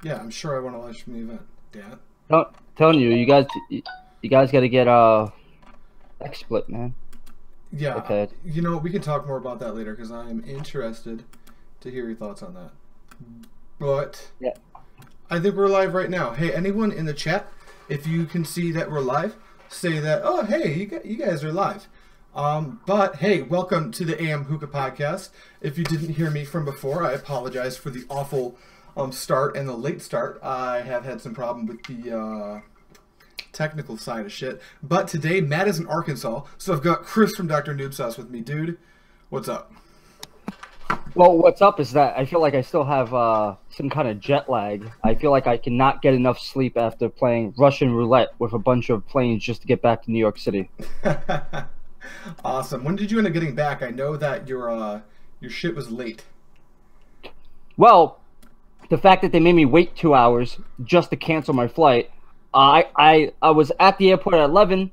Yeah, I'm sure I want to live stream the event. Damn it. Telling you, you guys got to get XSplit, man. Yeah, Okay. you know, we can talk more about that later because I am interested to hear your thoughts on that. But Yeah. I think we're live right now. Hey, anyone in the chat, if you can see that we're live, say that, oh, hey, you guys are live. But hey, welcome to the AM Hookah podcast. If you didn't hear me from before, I apologize for the awful start and the late start. I have had some problem with the technical side of shit. But today, Matt is in Arkansas, so I've got Chris from DrNoobSauce with me. Dude, what's up? Well, what's up is that I feel like I still have some kind of jet lag. I feel like I cannot get enough sleep after playing Russian roulette with a bunch of planes just to get back to New York City. Awesome. When did you end up getting back? I know that your shit was late. Well, the fact that they made me wait 2 hours just to cancel my flight, I was at the airport at 11,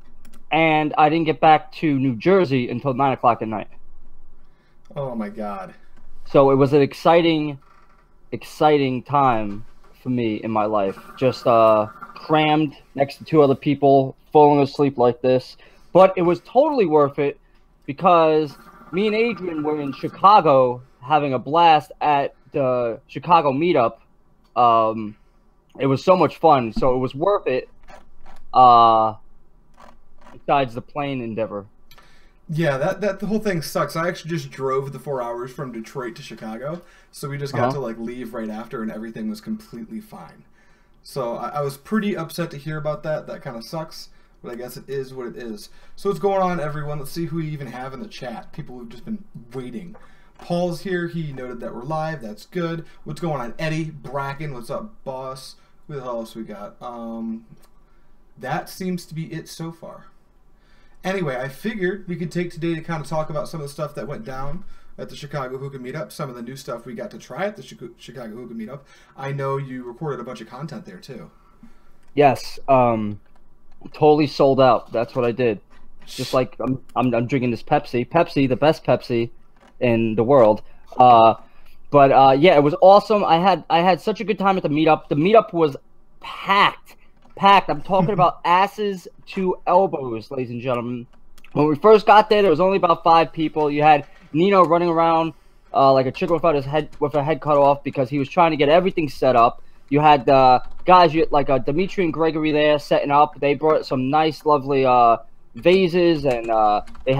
and I didn't get back to New Jersey until 9 o'clock at night. Oh my god. So it was an exciting time for me in my life. Just crammed next to two other people, falling asleep like this. But it was totally worth it because me and Adrian were in Chicago having a blast at the Chicago meetup. It was so much fun, so it was worth it. Besides the plane endeavor. Yeah, that the whole thing sucks. I actually just drove the 4 hours from Detroit to Chicago, so we just got to like leave right after, and everything was completely fine. So I was pretty upset to hear about that. That kind of sucks, but I guess it is what it is. So what's going on, everyone? Let's see who we even have in the chat. People who've just been waiting. Paul's here. He noted that we're live. That's good. What's going on? Eddie, Bracken, what's up, boss? Who the hell else we got? That seems to be it so far. Anyway, I figured we could take today to kind of talk about some of the stuff that went down at the Chicago Hookah Meetup, some of the new stuff we got to try at the Chicago Hookah Meetup. I know you recorded a bunch of content there too. Yes, totally sold out. That's what I did. Just like I'm drinking this Pepsi, the best Pepsi in the world. But yeah, it was awesome. I had such a good time at the meetup. The meetup was packed. I'm talking about asses to elbows, ladies and gentlemen. When we first got there was only about 5 people. You had Nino running around like a chicken without his head, with a head cut off, because he was trying to get everything set up. You had guys like Dimitri and Gregory there setting up. They brought some nice, lovely vases, and they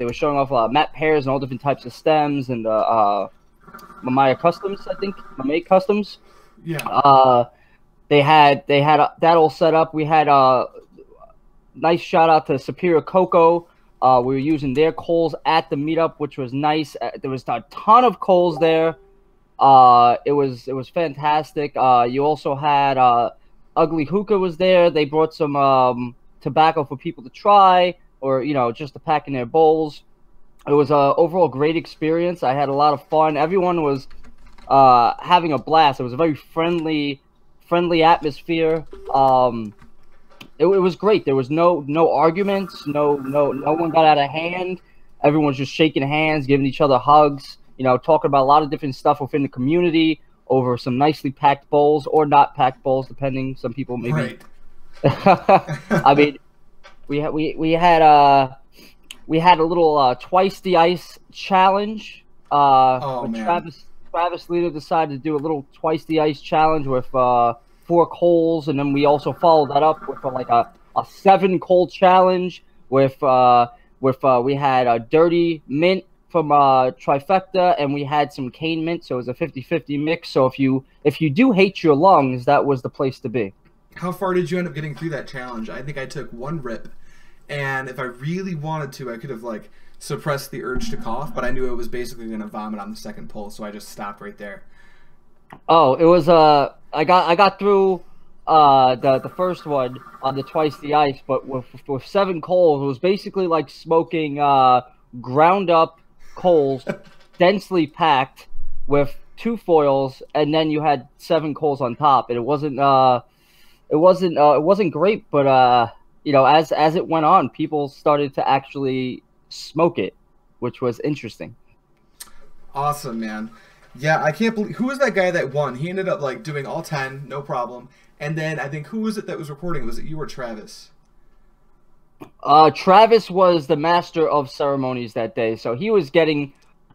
were showing off matte pairs and all different types of stems, and Mamiya Customs, I think, Mamiya Customs. Yeah. They had that all set up. We had a nice shout out to Superior Cocoa. We were using their coals at the meetup, which was nice. There was a ton of coals there. It was fantastic. You also had Ugly Hookah was there. They brought some tobacco for people to try, or just to pack in their bowls. It was a overall great experience. I had a lot of fun. Everyone was having a blast. It was a very friendly atmosphere. It was great. There was no arguments. No one got out of hand. Everyone was just shaking hands, giving each other hugs. Talking about a lot of different stuff within the community over some nicely packed bowls or not packed bowls, depending. Some people maybe. Right. I mean, we had a little twice the ice challenge. Oh man. Travis Leader decided to do a little twice the ice challenge with 4 coals, and then we also followed that up with like a 7 coal challenge with we had a dirty mint from Trifecta, and we had some cane mint, so it was a 50-50 mix. So if you do hate your lungs, that was the place to be. How far did you end up getting through that challenge? I think I took 1 rip, and if I really wanted to, I could have like suppressed the urge to cough, but I knew it was basically going to vomit on the second pull, so I just stopped right there. Oh, it was I got through the first one on the twice the ice, but with 7 coals, it was basically like smoking ground up coals, densely packed with 2 foils, and then you had 7 coals on top, and it wasn't great, but as it went on, people started to actually smoke it, which was interesting. Awesome, man. Yeah, I can't believe, who was that guy that won? He ended up like doing all 10, no problem. And then I think, who was it that was recording? Was it you or Travis? Travis was the master of ceremonies that day, so he was getting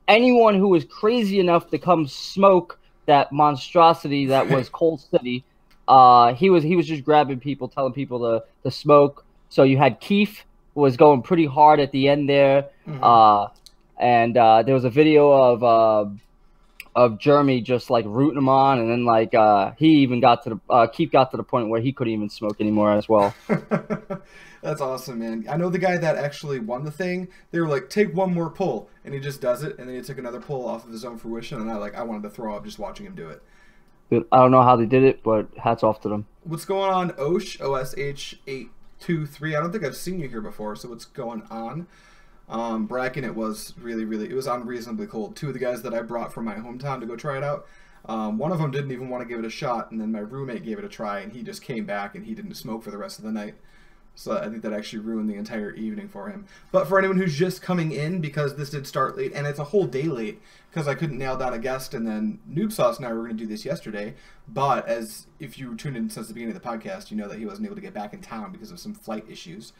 anyone who was crazy enough to come smoke that monstrosity that was Cold City. He was just grabbing people, telling people to smoke. So you had Keith, who was going pretty hard at the end there. And there was a video of Jeremy just like rooting him on, and then like he even got to the Keith got to the point where he couldn't even smoke anymore as well. That's awesome, man. I know the guy that actually won the thing. They were like, take one more pull, and he just does it, and then he took another pull off of his own fruition, and I wanted to throw up just watching him do it. Dude, I don't know how they did it, but hats off to them. What's going on, Osh? OSH823. I don't think I've seen you here before, so what's going on? Bracken, it was it was unreasonably cold. Two of the guys that I brought from my hometown to go try it out, one of them didn't even want to give it a shot, and then my roommate gave it a try, and he just came back and he didn't smoke for the rest of the night. So I think that actually ruined the entire evening for him. But for anyone who's just coming in, because this did start late, and it's a whole day late, because I couldn't nail down a guest, and then DrNoobSauce and I were going to do this yesterday, but as if you tuned in since the beginning of the podcast, you know that he wasn't able to get back in town because of some flight issues.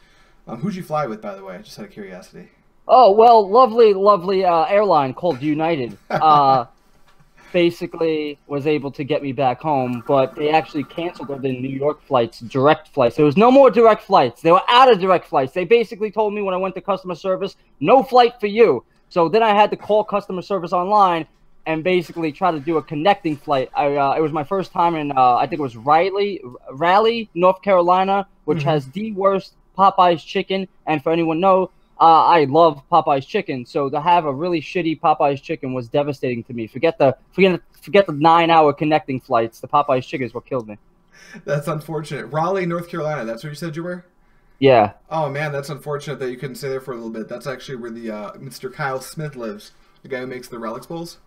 Who'd you fly with, by the way? Just out of curiosity. Oh, well, lovely airline called United. Basically was able to get me back home, but they actually canceled the New York flights, direct flights. There was no more direct flights. They were out of direct flights. They basically told me when I went to customer service, no flight for you. So then I had to call customer service online and basically try to do a connecting flight. It was my first time in, I think it was Raleigh, North Carolina, which has the worst Popeye's chicken. And for anyone know, I love Popeye's chicken, so to have a really shitty Popeye's chicken was devastating to me. Forget the 9-hour connecting flights. The Popeye's chicken is what killed me. That's unfortunate. Raleigh, North Carolina. That's where you said you were? Yeah. Oh man, that's unfortunate that you couldn't stay there for a little bit. That's actually where the Mr. Kyle Smith lives, the guy who makes the Relics Bowls.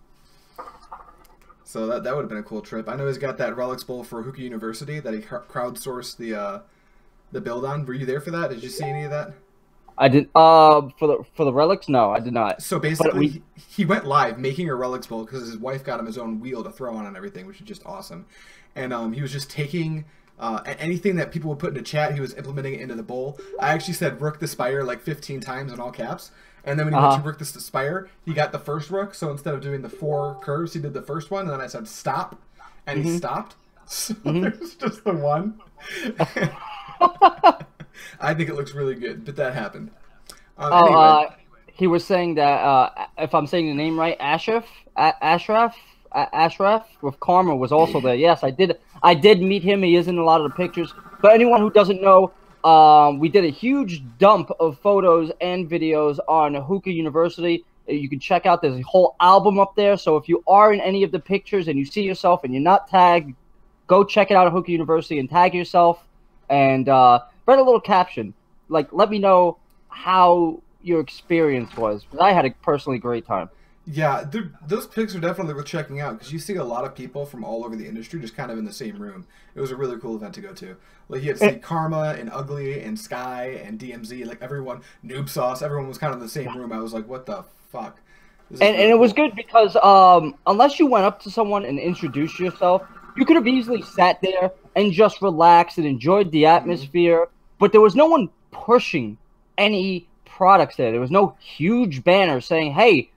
So that would have been a cool trip. I know he's got that Relics Bowl for Hookah University that he crowdsourced the build on. Were you there for that? Did you see any of that? I did. For the relics, no, I did not. So basically, he went live making a relics bowl because his wife got him his own wheel to throw on and everything, which is just awesome. And he was just taking anything that people would put into chat, he was implementing it into the bowl. I actually said "rook the spire" like 15 times in all caps. And then when he went to rook the spire, he got the first rook. So instead of doing the 4 curves, he did the first one. And then I said stop, and he stopped. So there's just the one. I think it looks really good, but that happened. Anyway. He was saying that, if I'm saying the name right, Ashraf with Karma was also there. Yes, I did meet him. He is in a lot of the pictures. But anyone who doesn't know, we did a huge dump of photos and videos on Hookah University. You can check out, there's a whole album up there. So if you are in any of the pictures and you see yourself and you're not tagged, go check it out at Hookah University and tag yourself. And write a little caption. Like, let me know how your experience was. Because I had a personally great time. Yeah, those pics are definitely worth checking out because you see a lot of people from all over the industry just kind of in the same room. It was a really cool event to go to. Like, you had to see Karma and Ugly and Sky and DMZ, like everyone, DrNoobSauce, everyone was kind of in the same room. I was like, what the fuck? And it was good because unless you went up to someone and introduced yourself, you could have easily sat there and just relaxed and enjoyed the atmosphere. But there was no one pushing any products there. There was no huge banner saying, hey,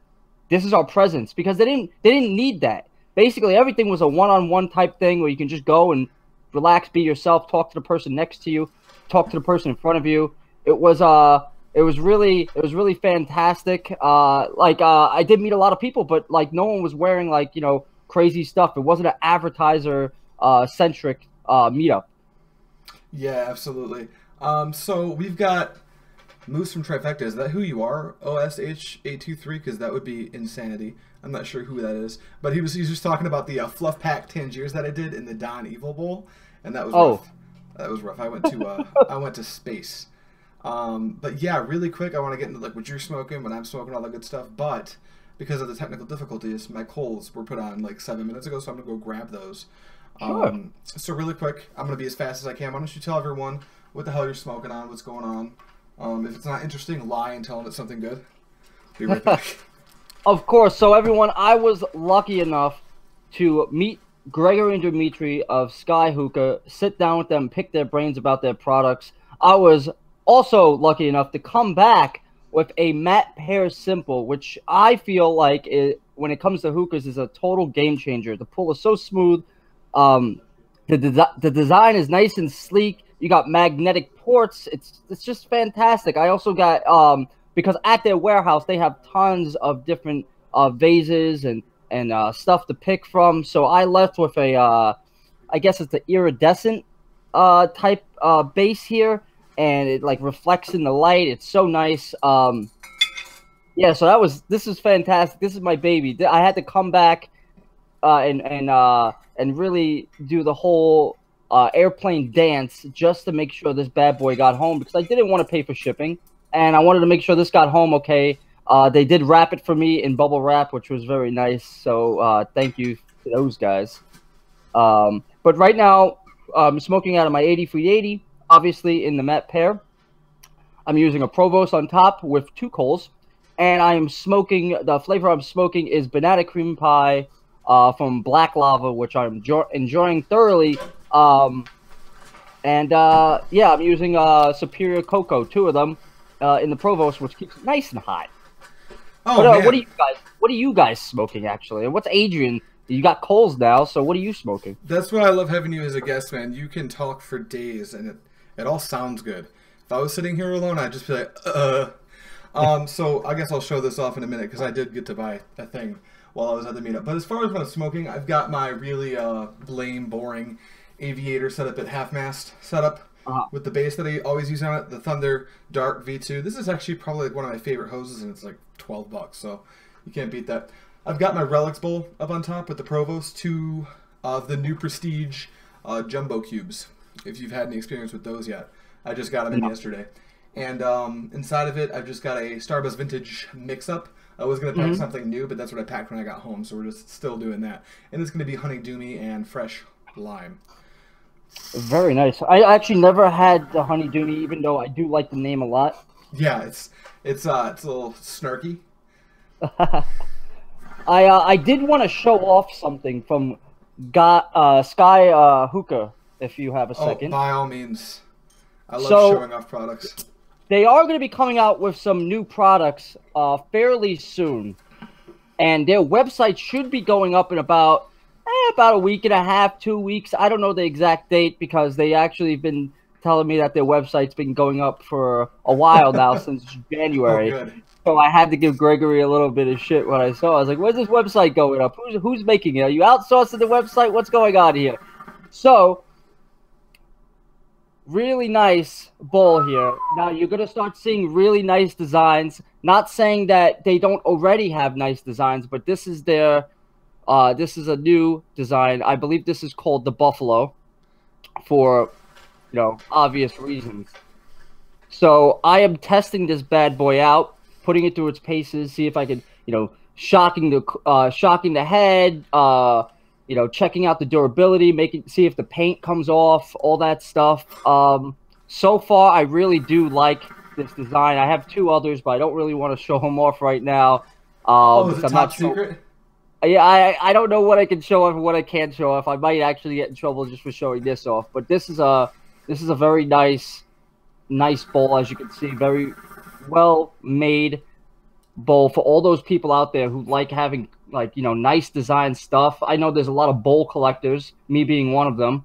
this is our presence, because they didn't need that. Basically, everything was a one-on-one type thing where you can just go and relax, be yourself, talk to the person next to you, talk to the person in front of you. It was really fantastic. I did meet a lot of people, but like no one was wearing like, you know, crazy stuff. It wasn't an advertiser centric meetup. Yeah, absolutely. So we've got Moose from Trifecta. Is that who you are? OSH823? Because that would be insanity. I'm not sure who that is. But he's just talking about the Fluff Pack Tangiers that I did in the Don Evil Bowl, and that was rough. That was rough. I went to space. But yeah, really quick, I want to get into like what you're smoking, what I'm smoking, all that good stuff. But because of the technical difficulties, my coals were put on like 7 minutes ago, so I'm gonna go grab those. Sure. So really quick, I'm gonna be as fast as I can. Why don't you tell everyone what the hell you're smoking on, what's going on? If it's not interesting, lie and tell them it's something good. Be right back. Of course. So everyone, I was lucky enough to meet Gregory and Dimitri of Sky Hookah, sit down with them, pick their brains about their products. I was also lucky enough to come back with a matte pear simple, which I feel like when it comes to hookahs is a total game changer. The pull is so smooth. The design is nice and sleek. You got magnetic ports. It's just fantastic. I also got because at their warehouse they have tons of different vases and stuff to pick from. So I left with a I guess it's the iridescent type base here, and it like reflects in the light. It's so nice. Yeah, so this is fantastic. This is my baby. I had to come back and really do the whole airplane dance just to make sure this bad boy got home, because I didn't want to pay for shipping, and I wanted to make sure this got home okay. They did wrap it for me in bubble wrap, which was very nice. So thank you to those guys. But right now, I'm smoking out of my 80 Feet 80, obviously in the matte pear. I'm using a Provost on top with 2 coals, and I am smoking. The flavor I'm smoking is banana cream pie from Black Lava, which I'm enjoying thoroughly. Yeah, I'm using Superior Cocoa, 2 of them in the Provost, which keeps it nice and hot. Oh, but, man. What are you guys smoking, actually? And what's Adrian? You got coals now, so what are you smoking? That's why I love having you as a guest, man. You can talk for days, and it all sounds good. If I was sitting here alone, I'd just be like, So I guess I'll show this off in a minute, because I did get to buy a thing while I was at the meetup. But as far as when I'm smoking, I've got my really lame, boring aviator setup at half-mast setup. With the base that I always use on it, the Thunder Dark V2. This is actually probably like one of my favorite hoses, and it's like $12, so you can't beat that. I've got my Relics bowl up on top with the Provost, 2 of the new Prestige Jumbo Cubes, if you've had any experience with those yet. I just got them in yesterday. And inside of it, I've just got a Starbucks Vintage mix-up. I was going to pack something new, but that's what I packed when I got home, so we're just still doing that. And it's going to be Honey Doomy and Fresh Lime. Very nice. I actually never had the Honey Doomy, even though I do like the name a lot. Yeah, it's a little snarky. I did want to show off something from Sky Hookah, if you have a second. Oh, by all means. I love showing off products. They are going to be coming out with some new products fairly soon. And their website should be going up in about a week and a half, 2 weeks. I don't know the exact date, because they actually have been telling me that their website's been going up for a while now, since January. Oh, good. So I had to give Gregory a little bit of shit when I saw. I was like, "Where's this website going up? Who's making it? Are you outsourcing the website? What's going on here?" So, really nice bowl here. Now you're gonna start seeing really nice designs. Not saying that they don't already have nice designs, but this is their. This is a new design. I believe this is called the Buffalo, for obvious reasons. So I am testing this bad boy out, putting it through its paces, see if I can, shocking the head, checking out the durability, see if the paint comes off, all that stuff. So far, I really do like this design. I have 2 others, but I don't really want to show them off right now. Is it top secret? Yeah, I don't know what I can show off and what I can't show off. I might actually get in trouble just for showing this off. But this is a very nice bowl, as you can see. Very well made bowl for all those people out there who like having nice design stuff. I know there's a lot of bowl collectors, me being one of them.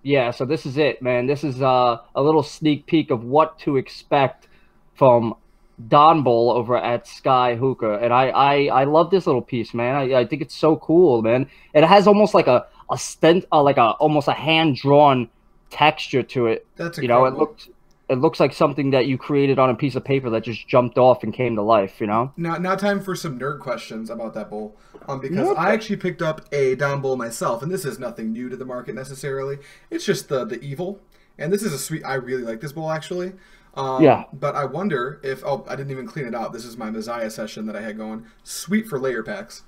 Yeah, so this is it, man. This is a little sneak peek of what to expect from Don Bowl over at Sky Hookah, and I love this little piece, man. I think it's so cool, man. It has almost like a stent, almost a hand drawn texture to it. That's incredible. It looks like something that you created on a piece of paper that just jumped off and came to life. Now time for some nerd questions about that bowl, because I actually picked up a Don Bowl myself, and this is nothing new to the market necessarily. It's just the Evil, and this is a sweet. I really like this bowl actually. Yeah. But I wonder if... Oh, I didn't even clean it out. This is my Messiah session that I had going. Sweet for layer packs.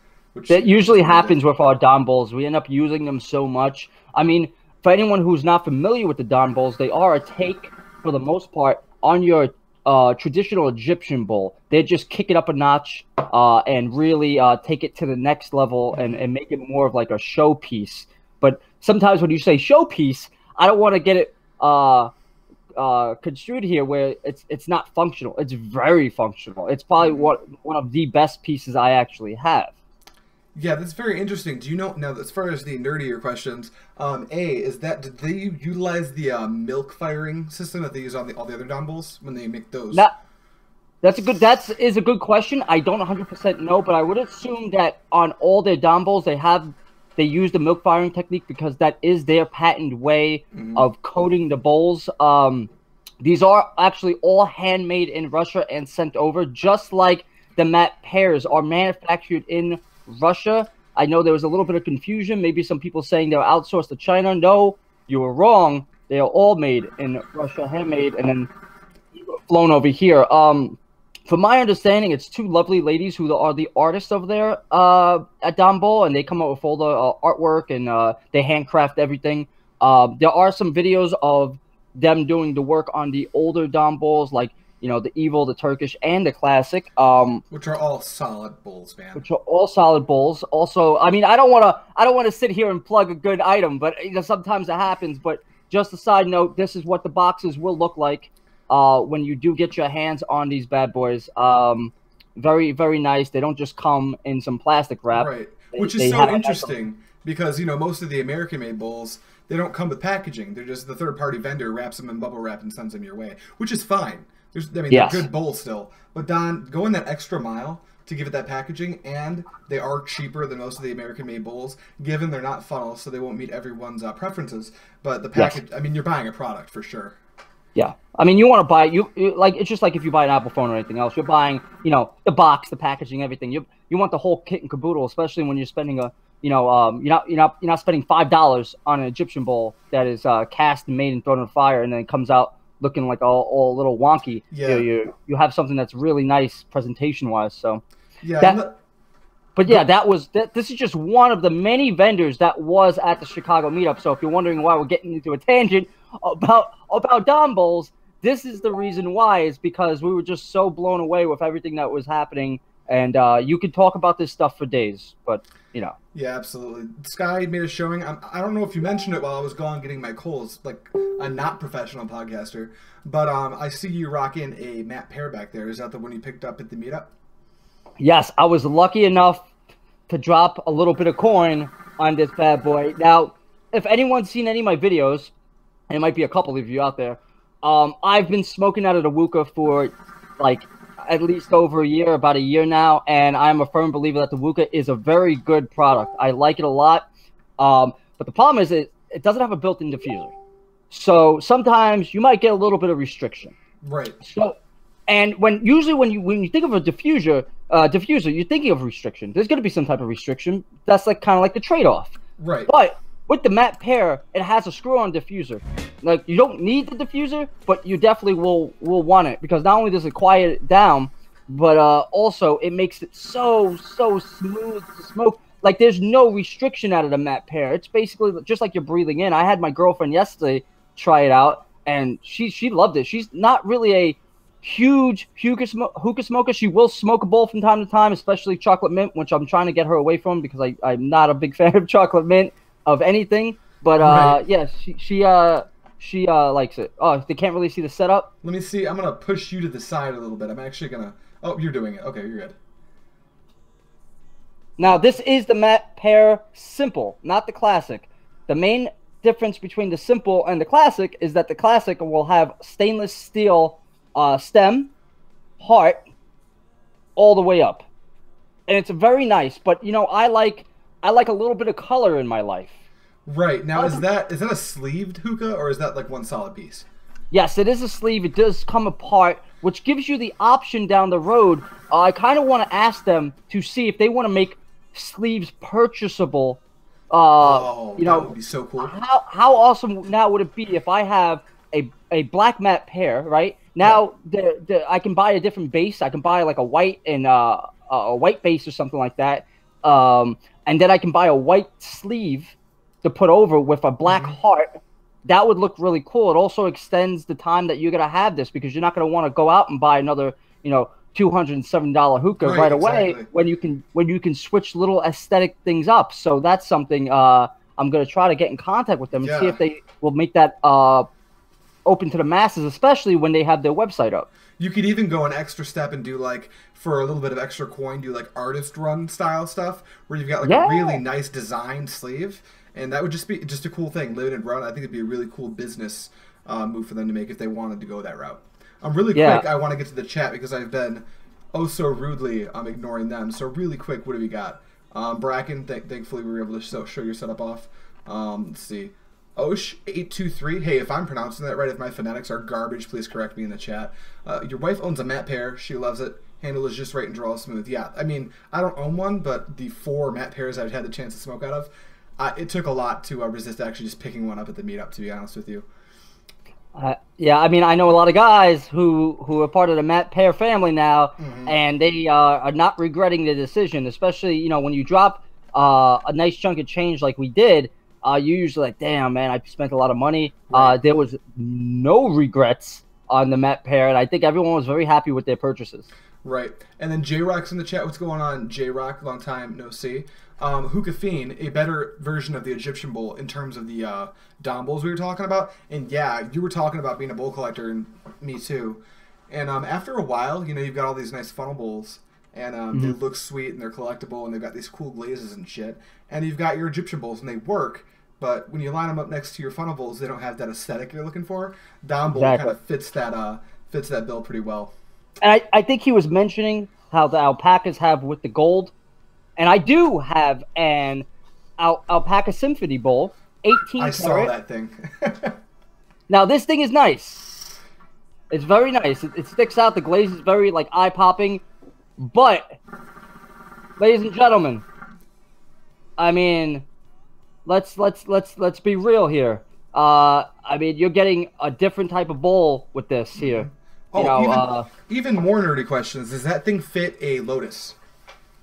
That usually happens with our Don Bowls. We end up using them so much. I mean, for anyone who's not familiar with the Don Bowls, they are a take, for the most part, on your traditional Egyptian bowl. They just kick it up a notch and really take it to the next level and make it more of like a showpiece. But sometimes when you say showpiece, I don't want to get it construed here where it's not functional. It's very functional. It's probably one of the best pieces I actually have. Yeah, that's very interesting. Do you know, now as far as the nerdier questions, did they utilize the milk firing system that they use on all the other dumbbells when they make those? That is a good question. I don't 100% know, but I would assume that on all their dumbbells they use the milk firing technique because that is their patented way of coating the bowls. These are actually all handmade in Russia and sent over, just like the mat pairs are manufactured in Russia. I know there was a little bit of confusion. Maybe some people saying they were outsourced to China. No, you were wrong. They are all made in Russia, handmade, and then flown over here. From my understanding, it's two lovely ladies who are the artists over there at Dumbbell, and they come up with all the artwork and they handcraft everything. There are some videos of them doing the work on the older Dumbbells, like the Evil, the Turkish, and the Classic. Which are all solid bowls, man. Which are all solid bowls. Also, I mean, I don't want to sit here and plug a good item, but sometimes it happens. But just a side note, this is what the boxes will look like when you do get your hands on these bad boys. Very, very nice. They don't just come in some plastic wrap. Right. Which is so interesting because, most of the American-made bowls, they don't come with packaging. They're just the third-party vendor wraps them in bubble wrap and sends them your way, which is fine. They're good bowls still. But Don, going that extra mile to give it that packaging, and they are cheaper than most of the American-made bowls, given they're not funnels, so they won't meet everyone's preferences. But the package, I mean, you're buying a product for sure. Yeah, I mean, you want to buy like it's just like if you buy an Apple phone or anything else, you're buying the box, the packaging, everything. You want the whole kit and caboodle, especially when you're spending you're not spending $5 on an Egyptian bowl that is cast and made and thrown in the fire and then it comes out looking like all a little wonky. Yeah, you have something that's really nice presentation wise. So yeah, this is just one of the many vendors that was at the Chicago meetup. So if you're wondering why we're getting into a tangent about dumbbells, this is the reason why. Is because we were just so blown away with everything that was happening, and you could talk about this stuff for days, but Yeah, absolutely. Sky made a showing. I don't know if you mentioned it while I was gone getting my Coles, like a not professional podcaster, but I see you rocking a Matt Pear back there. Is that the one you picked up at the meetup? Yes, I was lucky enough to drop a little bit of coin on this bad boy. Now, if anyone's seen any of my videos, and it might be a couple of you out there, I've been smoking out of the Hookah for like at least over a year, about a year now, and I'm a firm believer that the Hookah is a very good product. I like it a lot, but the problem is it doesn't have a built-in diffuser. So sometimes you might get a little bit of restriction. Right. So, and usually when you think of a diffuser, you're thinking of restriction. There's going to be some type of restriction. That's like kind of like the trade-off. Right. But with the Matt Pear, it has a screw-on diffuser. Like, you don't need the diffuser, but you definitely will want it, because not only does it quiet it down, but also it makes it so smooth to smoke. Like, there's no restriction out of the Matt Pear. It's basically just like you're breathing in. I had my girlfriend yesterday try it out, and she loved it. She's not really a huge hookah smoker. She will smoke a bowl from time to time, especially chocolate mint, which I'm trying to get her away from because I'm not a big fan of chocolate mint of anything. But right. Yeah, she likes it. Oh, they can't really see the setup. Let me see. I'm gonna push you to the side a little bit. I'm actually gonna. Oh, you're doing it. Okay, you're good. Now this is the Matt Pear Simple, not the Classic. The main difference between the Simple and the Classic is that the Classic will have stainless steel stem, heart, all the way up, and it's very nice. But I like a little bit of color in my life. Right. Now, is that a sleeved hookah, or is that like one solid piece? Yes, it is a sleeve. It does come apart, which gives you the option down the road. I kind of want to ask them to see if they want to make sleeves purchasable. That would be so cool. How awesome now would it be if I have a black Matt Pear, right? Now, I can buy a different base. I can buy like a white and a white base or something like that. And then I can buy a white sleeve to put over with a black heart, that would look really cool. It also extends the time that you're gonna have this, because you're not gonna want to go out and buy another, $207 hookah right away, exactly. when you can switch little aesthetic things up. So that's something I'm gonna try to get in contact with them and see if they will make that open to the masses, especially when they have their website up. You could even go an extra step and do, like, for a little bit of extra coin, do like artist run style stuff where you've got like a really nice designed sleeve, and that would just be just a cool thing. Limited run, I think it'd be a really cool business move for them to make if they wanted to go that route. Really quick, I want to get to the chat because I've been oh so rudely ignoring them. So really quick, what do we got? Bracken, thankfully we were able to show your setup off. Let's see. Osh823. Hey, if I'm pronouncing that right, if my phonetics are garbage, please correct me in the chat. Your wife owns a matte pair. She loves it. Handle is just right and draw smooth. Yeah, I mean, I don't own one, but the 4 matte pairs I've had the chance to smoke out of, it took a lot to resist actually just picking one up at the meetup, to be honest with you. Yeah, I mean, I know a lot of guys who are part of the Matt Pear family now, and they are not regretting the decision, especially, when you drop a nice chunk of change like we did, you're usually like, damn, man, I spent a lot of money. Right. There was no regrets on the Matt Pear, and I think everyone was very happy with their purchases. Right. And then J-Rock's in the chat. What's going on, J-Rock? Long time no see. Hookah Fiend, a better version of the Egyptian bowl in terms of the Dom bowls we were talking about. And yeah, you were talking about being a bowl collector, and me too. And after a while, you've got all these nice funnel bowls, and they look sweet, and they're collectible, and they've got these cool glazes and shit. And you've got your Egyptian bowls, and they work, but when you line them up next to your funnel bowls, they don't have that aesthetic you're looking for. Dom bowl kind of fits that bill pretty well. And I think he was mentioning how the alpacas have with the gold. And I do have an alpaca symphony bowl, 18 karat. I saw that thing. Now, this thing is nice. It's very nice. It sticks out. The glaze is very, like, eye-popping. But, ladies and gentlemen, I mean, let's be real here. I mean, you're getting a different type of bowl with this here. Even more nerdy questions. Does that thing fit a Lotus?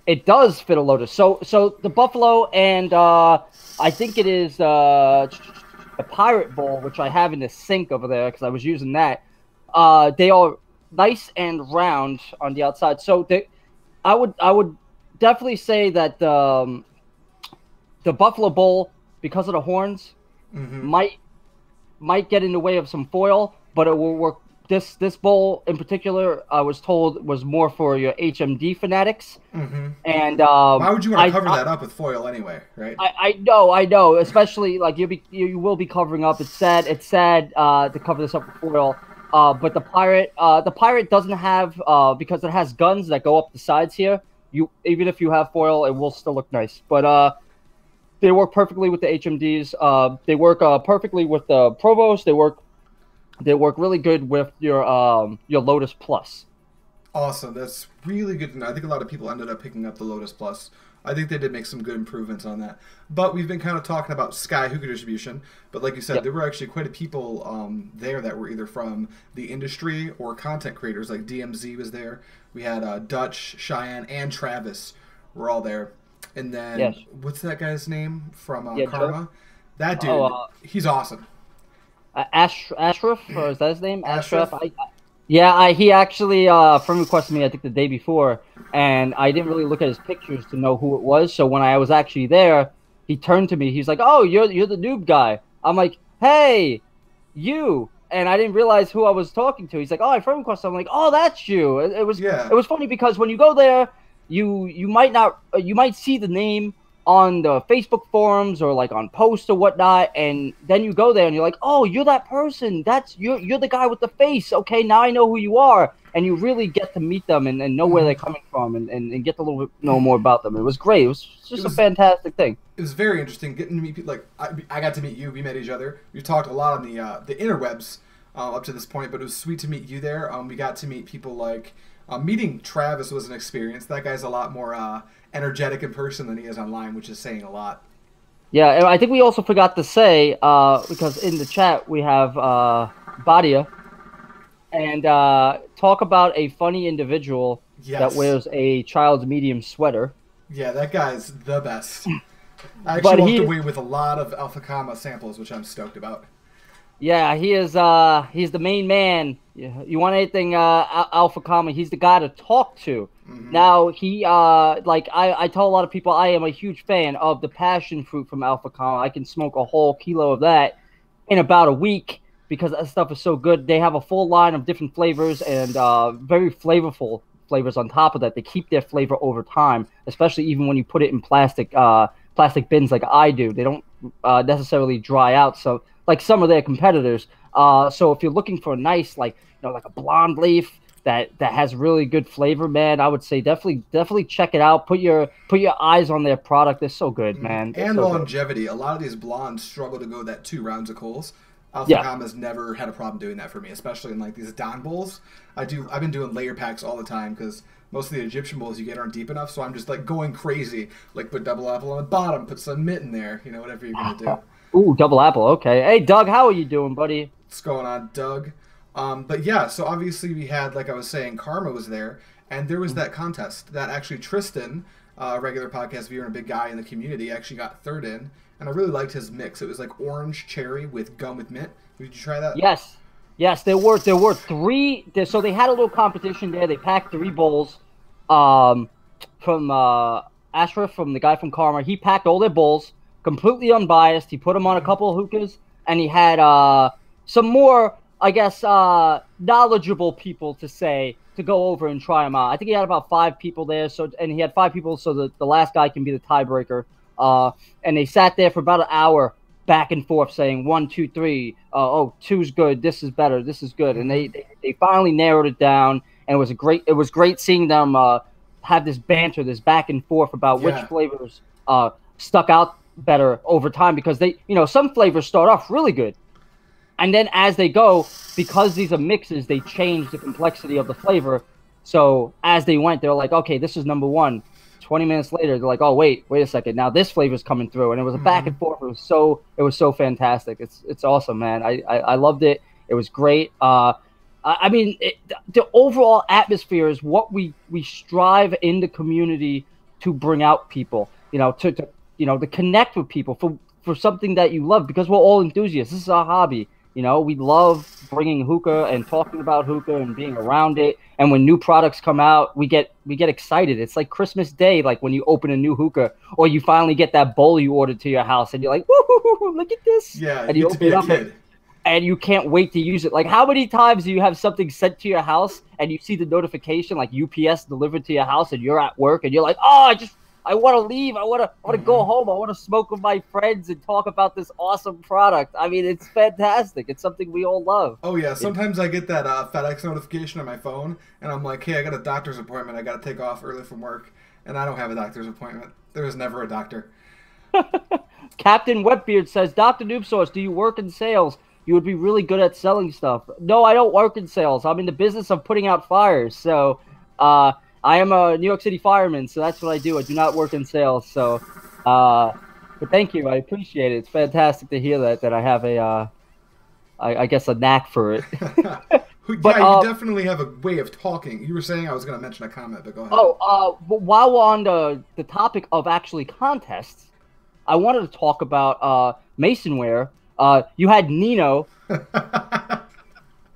It does fit a Lotus. So the Buffalo and I think it is the Pirate Bowl, which I have in the sink over there because I was using that. They are nice and round on the outside. So I would definitely say that the Buffalo Bowl, because of the horns, might get in the way of some foil, but it will work. This bowl in particular, I was told, was more for your HMD fanatics. And why would you want to cover that up with foil anyway, right? I know. Especially like you will be covering up. It's sad to cover this up with foil. But the pirate doesn't have because it has guns that go up the sides here. Even if you have foil, it will still look nice. But they work perfectly with the HMDs. They work perfectly with the Provost. They work really good with your Lotus Plus. Awesome. That's really good to know. I think a lot of people ended up picking up the Lotus Plus. I think they did make some good improvements on that. But we've been kind of talking about Sky Hookah distribution. But like you said, there were actually quite a people there that were either from the industry or content creators. Like DMZ was there. We had Dutch, Cheyenne, and Travis were all there. And then, what's that guy's name from Karma? Joe? That dude, he's awesome. Ashraf, or is that his name? Ashraf. He actually friend requested me, I think, the day before, and I didn't really look at his pictures to know who it was. So when I was actually there, he turned to me. He's like, "Oh, you're the noob guy." I'm like, "Hey, you!" And I didn't realize who I was talking to. He's like, "Oh, I friend requested." I'm like, "Oh, that's you." It was funny because when you go there, you might see the name on the Facebook forums or like on posts or whatnot, and then you go there and you're like, oh, you're that person. You're the guy with the face. Okay, now I know who you are. And you really get to meet them and know where they're coming from and get to know more about them. It was great. It was just a fantastic thing. It was very interesting getting to meet people. Like I got to meet you. We met each other. We talked a lot on the interwebs up to this point, but it was sweet to meet you there. We got to meet people like meeting Travis was an experience. That guy's a lot more energetic in person than he is online, which is saying a lot. Yeah, and I think we also forgot to say, because in the chat we have Badia, and talk about a funny individual that wears a child's medium sweater. Yeah, that guy's the best. I actually walked away with a lot of Alpha Gamma samples, which I'm stoked about. Yeah, he is. He's the main man. You want anything, Alpha Kama? He's the guy to talk to. Now he, like I tell a lot of people, I am a huge fan of the passion fruit from Alpha Kama. I can smoke a whole kilo of that in about a week because that stuff is so good. They have a full line of different flavors and very flavorful flavors on top of that. They keep their flavor over time, especially even when you put it in plastic bins like I do. They don't necessarily dry out. So like some of their competitors. So if you're looking for a nice, like, you know, like a blonde leaf that has really good flavor, man, I would say definitely check it out. Put your eyes on their product. They're so good, man. And so longevity. Good. A lot of these blondes struggle to go that 2 rounds of coals. Alpha has never had a problem doing that for me, especially in like these Don bowls. I've been doing layer packs all the time because most of the Egyptian bowls you get aren't deep enough, so I'm just like going crazy. Like put double apple on the bottom, put some mint in there, you know, whatever you're gonna do. Ooh, double apple. Okay. Hey, Doug, how are you doing, buddy? What's going on, Doug? But yeah, so obviously we had, like I was saying, Karma was there, and there was that contest that actually Tristan, a regular podcast viewer and a big guy in the community, actually got 3rd in, and I really liked his mix. It was like orange cherry with gum with mint. Did you try that? Yes. Yes, there were 3. So they had a little competition there. They packed 3 bowls from Ashraf, from the guy from Karma. He packed all their bowls, completely unbiased. He put them on a couple of hookahs, and he had some more, I guess, knowledgeable people to go over and try them out. I think he had about 5 people there, and he had 5 people, so the last guy can be the tiebreaker. And they sat there for about an hour, back and forth, saying 1, 2, 3. Oh, 2's good. This is better. This is good. And they finally narrowed it down, and it was great seeing them have this banter, this back and forth about which flavors stuck out better over time, because some flavors start off really good, and then as they go, because these are mixes, they change the complexity of the flavor. So as they went, they're like, okay, this is number 1. 20 minutes later, they're like, oh, wait a second, now this flavor's coming through. And it was a back and forth. It was so fantastic. It's awesome, man. I loved it. It was great. I mean, the overall atmosphere is what we strive in the community to bring out people, to connect with people for something that you love, because we're all enthusiasts. This is our hobby. We love bringing hookah and talking about hookah and being around it. And when new products come out, we get excited. It's like Christmas Day, like when you open a new hookah, or you finally get that bowl you ordered to your house, and you're like, woo, look at this. Yeah, and you open it up, and you can't wait to use it. Like, how many times do you have something sent to your house, and you see the notification, like UPS delivered to your house, and you're at work, and you're like, oh, I want to leave. I want to go home. I want to smoke with my friends and talk about this awesome product. I mean, it's fantastic. It's something we all love. Oh, yeah. Sometimes I get that FedEx notification on my phone, and I'm like, hey, I got a doctor's appointment. I got to take off early from work, and I don't have a doctor's appointment. There is never a doctor. Captain Wetbeard says, Dr. DrNoobSauce, do you work in sales? You would be really good at selling stuff. No, I don't work in sales. I'm in the business of putting out fires. So, I am a New York City fireman, so that's what I do. I do not work in sales. So, but thank you. I appreciate it. It's fantastic to hear that I have I guess a knack for it. But you definitely have a way of talking. You were saying I was going to mention a comment, but go ahead. But while we're on the topic of actually contests, I wanted to talk about masonware. You had Nino.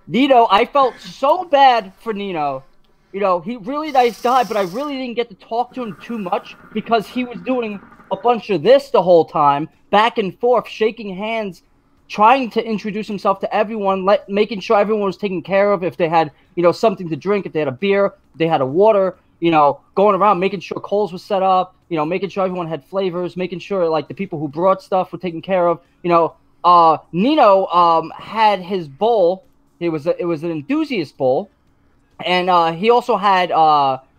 Nino, I felt so bad for Nino. He really nice guy, but I really didn't get to talk to him too much because he was doing a bunch of this the whole time, back and forth, shaking hands, trying to introduce himself to everyone, making sure everyone was taken care of. If they had, something to drink, if they had a beer, if they had a water, going around, making sure coals were set up, making sure everyone had flavors, making sure like the people who brought stuff were taken care of. Nino had his bowl. It was an enthusiast bowl. And he also had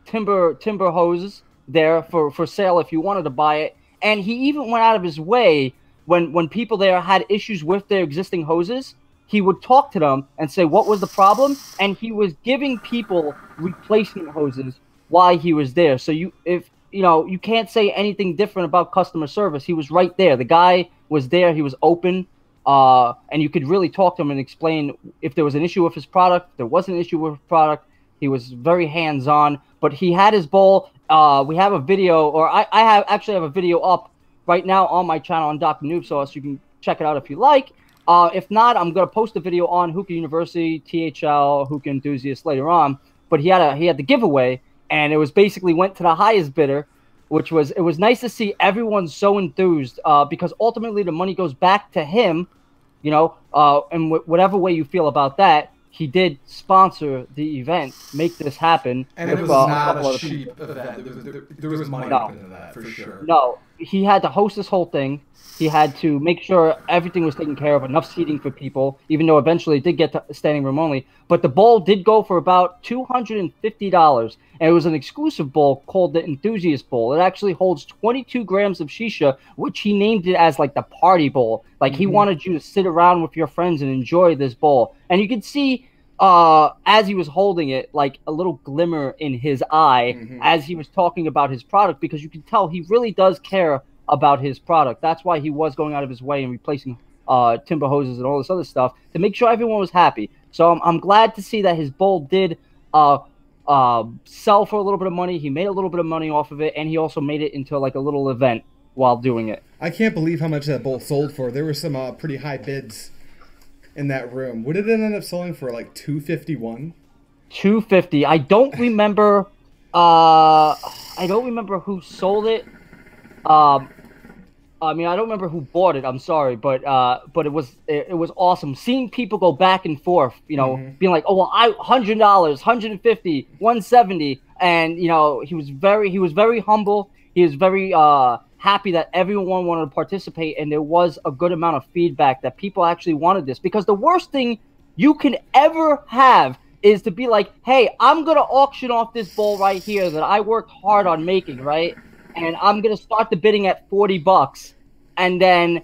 timber hoses there for sale if you wanted to buy it. And he even went out of his way when people there had issues with their existing hoses. He would talk to them and say what was the problem, and he was giving people replacement hoses while he was there. So you can't say anything different about customer service. He was right there. The guy was there. He was open. And you could really talk to him and explain if there was an issue with his product, if there was an issue with his product. He was very hands-on, but he had his bowl. We have a video, or I actually have a video up right now on my channel on DrNoobSauce. You can check it out if you like. If not, I'm gonna post a video on Hookah University, THL, Hookah Enthusiast later on. But he had the giveaway, and it was basically went to the highest bidder, which was, it was nice to see everyone so enthused, because ultimately the money goes back to him, you know, and whatever way you feel about that. He did sponsor the event, make this happen. And it was not a cheap event. There was money into that, for sure. No, he had to host this whole thing. He had to make sure everything was taken care of, enough seating for people, even though eventually it did get to standing room only. But the bowl did go for about $250, and it was an exclusive bowl called the Enthusiast Bowl. It actually holds 22 grams of shisha, which he named it as like the party bowl. Like he wanted you to sit around with your friends and enjoy this bowl. And you could see as he was holding it, like a little glimmer in his eye as he was talking about his product, because you can tell he really does care about his product. That's why he was going out of his way and replacing timber hoses and all this other stuff to make sure everyone was happy. So I'm glad to see that his bowl did sell for a little bit of money. He made a little bit of money off of it, and he also made it into like a little event while doing it. I can't believe how much that bowl sold for. There were some pretty high bids in that room. What did it end up selling for? Like $251? $250. I don't remember. I don't remember who sold it. I mean, I don't remember who bought it. I'm sorry, but it was awesome seeing people go back and forth. You know, being like, oh well, $100, $150, $170, and you know, he was very humble. He was very happy that everyone wanted to participate, and there was a good amount of feedback that people actually wanted this. Because the worst thing you can ever have is to be like, hey, I'm gonna auction off this bowl right here that I worked hard on making, right? And I'm going to start the bidding at $40, and then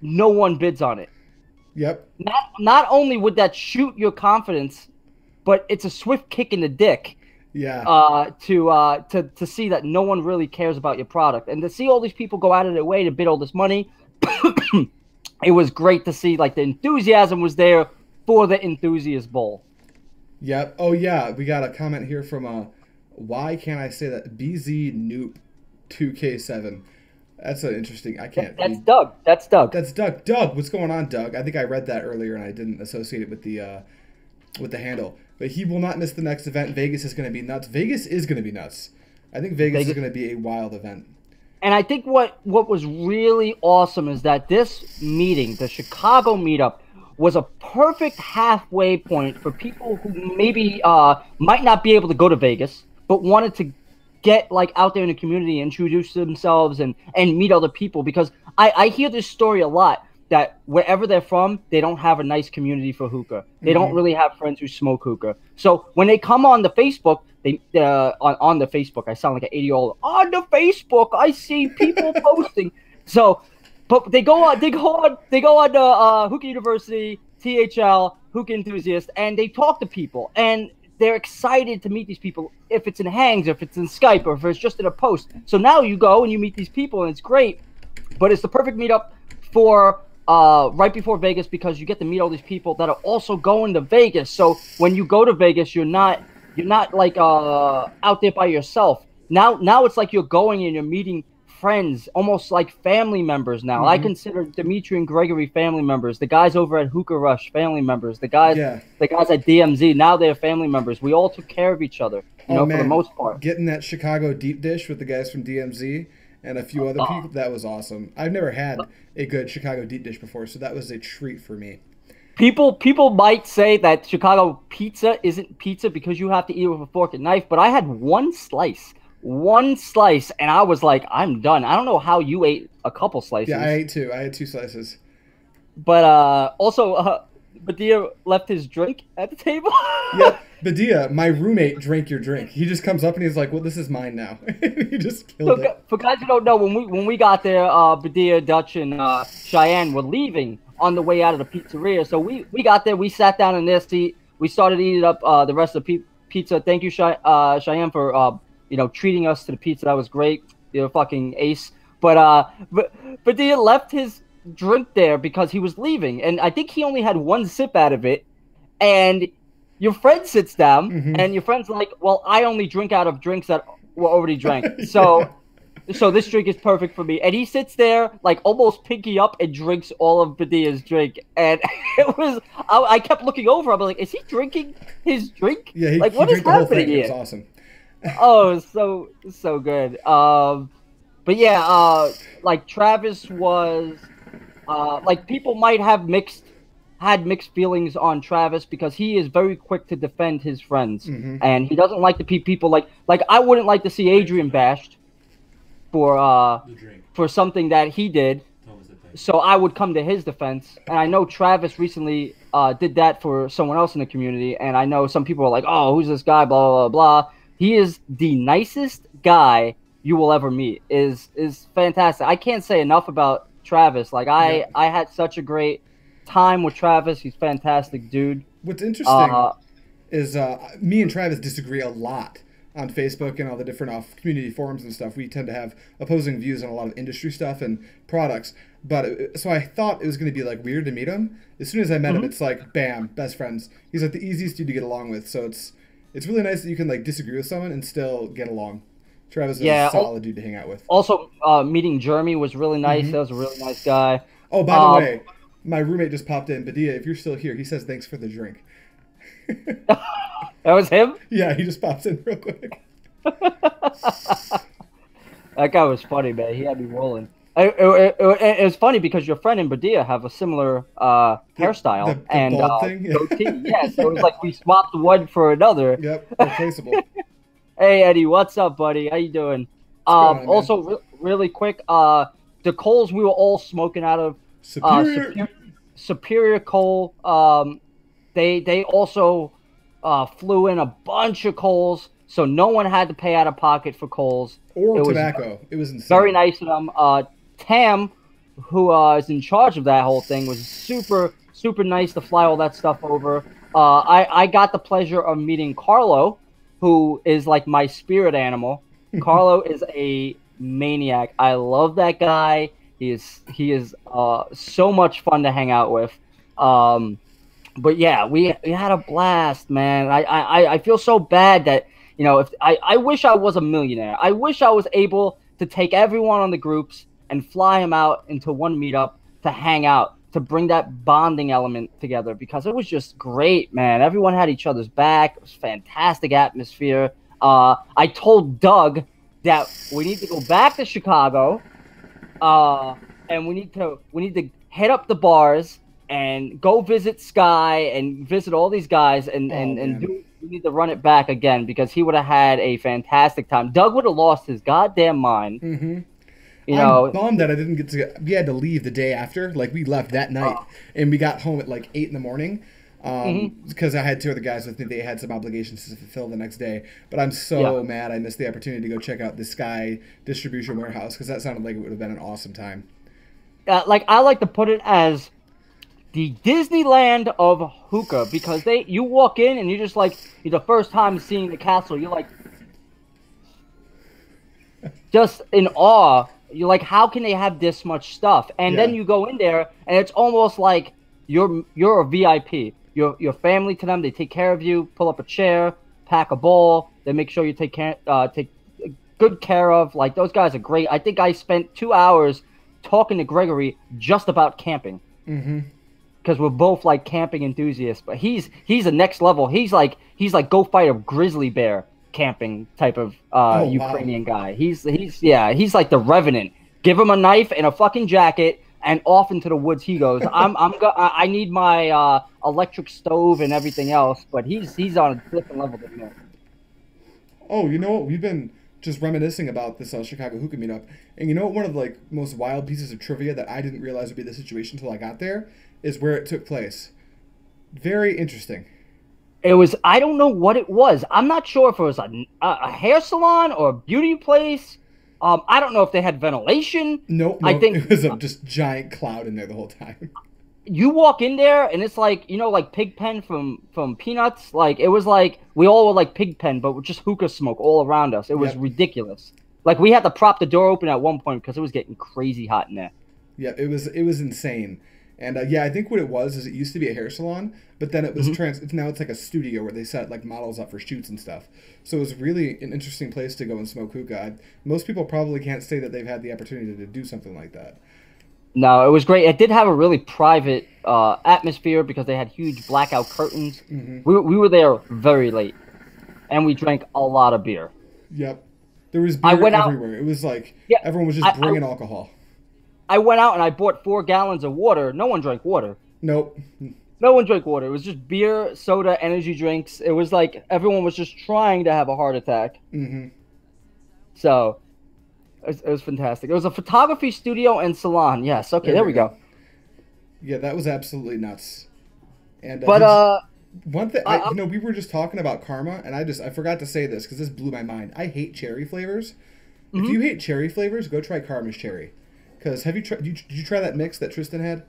no one bids on it. Yep. Not only would that shoot your confidence, but it's a swift kick in the dick. Yeah. To see that no one really cares about your product, and to see all these people go out of their way to bid all this money. It was great to see, like, the enthusiasm was there for the Enthusiast Bowl. Yep. Oh yeah, we got a comment here from why can't I say that? BZ 2K7. That's an interesting. I can't. That's read. Doug. That's Doug. That's Doug. Doug, what's going on, Doug? I think I read that earlier and I didn't associate it with the handle. But he will not miss the next event. Vegas is going to be nuts. Vegas is going to be nuts. I think Vegas is going to be a wild event. And I think what was really awesome is that this meeting, the Chicago meetup, was a perfect halfway point for people who maybe might not be able to go to Vegas, but wanted to get like out there in the community, introduce themselves and meet other people. Because I hear this story a lot, that wherever they're from, they don't have a nice community for hookah. They don't really have friends who smoke hookah. So when they come on the Facebook, on the Facebook, I sound like an 80-year-old. On the Facebook, I see people posting. So, but they go on to Hookah University, THL, Hookah Enthusiast, and they talk to people, and they're excited to meet these people, if it's in Hangs, if it's in Skype, or if it's just in a post. So now you go and you meet these people, and it's great. But it's the perfect meetup for right before Vegas, because you get to meet all these people that are also going to Vegas. So when you go to Vegas, you're not like out there by yourself. Now it's like you're going and you're meeting friends, almost like family members now. I consider Dimitri and Gregory family members. The guys over at Hookah Rush, family members. The guys at DMZ, now they're family members. We all took care of each other, for the most part. Getting that Chicago deep dish with the guys from DMZ and a few other people, that was awesome. I've never had a good Chicago deep dish before, so that was a treat for me. People might say that Chicago pizza isn't pizza because you have to eat it with a fork and knife, but I had one slice, and I was like, I'm done. I don't know how you ate a couple slices. Yeah, I ate two. I had 2 slices. But also, Badia left his drink at the table. Yeah, Badia, my roommate, drank your drink. He just comes up and he's like, well, this is mine now. He just killed it. For guys who don't know, when we got there, Badia, Dutch, and Cheyenne were leaving on the way out of the pizzeria. So we got there, we sat down in their seat, we started eating up the rest of the pizza. Thank you, Cheyenne, for treating us to the pizza. That was great. You're a fucking ace. But Badia left his drink there because he was leaving, and I think he only had one sip out of it. And your friend sits down, and your friend's like, well, I only drink out of drinks that were already drank. So so this drink is perfect for me. And he sits there like almost pinky up and drinks all of Badia's drink. And it was, I kept looking over. I'm like, is he drinking his drink? Yeah, like what is happening here? It was awesome. Oh, so good. But yeah, like Travis was, like people might have had mixed feelings on Travis because he is very quick to defend his friends, and he doesn't like to people like I wouldn't like to see Adrian bashed for something that he did. So I would come to his defense, and I know Travis recently did that for someone else in the community, and I know some people are like, "Oh, who's this guy?" Blah blah blah. He is the nicest guy you will ever meet. Is fantastic. I can't say enough about Travis. Like I had such a great time with Travis. He's a fantastic dude. What's interesting is me and Travis disagree a lot on Facebook and all the different community forums and stuff. We tend to have opposing views on a lot of industry stuff and products. But so I thought it was going to be like weird to meet him. As soon as I met him, it's like bam, best friends. He's like the easiest dude to get along with. So it's really nice that you can like disagree with someone and still get along. Travis is a solid dude to hang out with. Also, meeting Jeremy was really nice. That was a really nice guy. Oh, by the way, my roommate just popped in. Badia, if you're still here, he says thanks for the drink. That was him? Yeah, he just pops in real quick. That guy was funny, man. He had me rolling. It was funny because your friend and Badia have a similar hairstyle and thing? goatee. Yeah, so it was like we swapped one for another. Yep, replaceable. Hey Eddie, what's up, buddy? How you doing? Also, really quick, the coals we were all smoking out of Superior Coal. They also flew in a bunch of coals, so no one had to pay out of pocket for coals or tobacco. It was insane. Very nice of them. Tam, who is in charge of that whole thing, was super nice to fly all that stuff over. I got the pleasure of meeting Carlo, who is like my spirit animal. Carlo is a maniac. I love that guy. He is so much fun to hang out with. But yeah, we had a blast, man. I feel so bad that, you know, if I wish I was a millionaire. I wish I was able to take everyone on the groups and fly them out into one meetup to hang out, to bring that bonding element together, because it was just great, man. Everyone had each other's back. It was fantastic atmosphere. I told Doug that we need to go back to Chicago, and we need to hit up the bars and go visit Sky and visit all these guys we need to run it back again, because he would have had a fantastic time. Doug would have lost his goddamn mind. You know, I'm bummed that I didn't get to. We had to leave the day after. Like, we left that night, and we got home at like 8 in the morning. Because I had two other guys with me. They had some obligations to fulfill the next day. But I'm so mad I missed the opportunity to go check out the Sky distribution warehouse, because that sounded like it would have been an awesome time. Like, I like to put it as the Disneyland of hookah, because you walk in and you're just like, you're the first time seeing the castle. You're like, just in awe. You're like, how can they have this much stuff? And then you go in there, and it's almost like you're a VIP. You're family to them. They take care of you. Pull up a chair, pack a bowl. They make sure you take good care of. Like, those guys are great. I think I spent 2 hours talking to Gregory just about camping, because we're both like camping enthusiasts. But he's a next level. He's like go fight a grizzly bear camping type of Ukrainian guy. He's like the Revenant. Give him a knife and a fucking jacket, and off into the woods he goes. I need my electric stove and everything else, but he's on a different level than me. Oh, you know what? We've been just reminiscing about this Chicago Hookah meetup, and you know what? One of the most wild pieces of trivia that I didn't realize would be the situation until I got there is where it took place. Very interesting. It was, I don't know what it was. I'm not sure if it was a hair salon or a beauty place. I don't know if they had ventilation. Nope. I think it was a just giant cloud in there the whole time. You walk in there and it's like, you know, like Pigpen from Peanuts. Like, it was like we all were like Pigpen, but with just hookah smoke all around us. It was ridiculous. Like, we had to prop the door open at one point because it was getting crazy hot in there. Yeah, it was insane. And yeah, I think what it was is it used to be a hair salon, but then it was now it's like a studio where they set like models up for shoots and stuff. So it was really an interesting place to go and smoke hookah. Most people probably can't say that they've had the opportunity to do something like that. No, it was great. It did have a really private atmosphere because they had huge blackout curtains. We were there very late, and we drank a lot of beer. Yep. There was beer everywhere. It was like everyone was just bringing alcohol. I went out and I bought 4 gallons of water. No one drank water. Nope. No one drank water. It was just beer, soda, energy drinks. It was like everyone was just trying to have a heart attack. So it was fantastic. It was a photography studio and salon. Yes. Okay, there we go. Yeah, that was absolutely nuts. And but one thing, we were just talking about karma, and I forgot to say this because this blew my mind. I hate cherry flavors. If you hate cherry flavors, go try Karma's cherry. Because did you try that mix that Tristan had?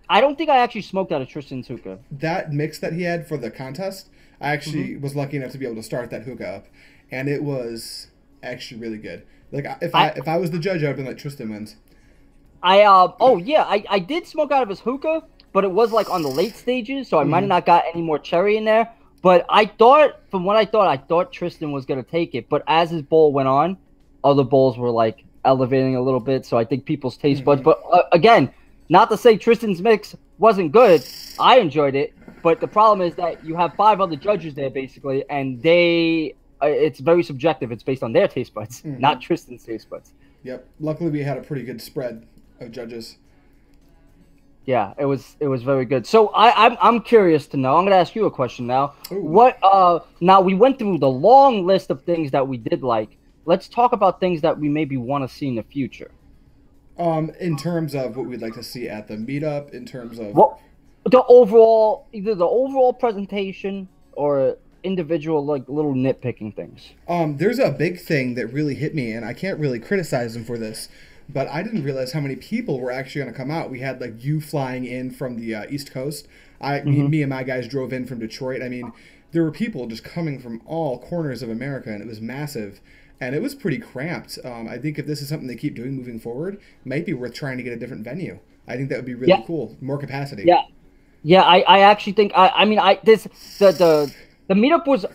I don't think I actually smoked out of Tristan's hookah. That mix that he had for the contest, I actually was lucky enough to be able to start that hookah up, and it was actually really good. Like if I was the judge, I would have been like, Tristan wins. I did smoke out of his hookah, but it was like on the late stages, so I might have not got any more cherry in there. But I thought Tristan was gonna take it. But as his bowl went on, other bowls were like elevating a little bit, so I think people's taste buds. But again, not to say Tristan's mix wasn't good. I enjoyed it, but the problem is that you have 5 other judges there basically, and it's very subjective. It's based on their taste buds, not Tristan's taste buds. Yep. Luckily, we had a pretty good spread of judges. Yeah, it was very good. So I'm curious to know. I'm gonna ask you a question now. Ooh. Now we went through the long list of things that we did like. Let's talk about things that we maybe want to see in the future. In terms of what we'd like to see at the meetup, in terms of either the overall presentation or individual like little nitpicking things. There's a big thing that really hit me, and I can't really criticize them for this, but I didn't realize how many people were actually going to come out. We had like you flying in from the East Coast. Me and my guys drove in from Detroit. I mean, there were people just coming from all corners of America, and it was massive. And it was pretty cramped. I think if this is something they keep doing moving forward, it might be worth trying to get a different venue. I think that would be really cool. More capacity. Yeah. I actually think the meetup was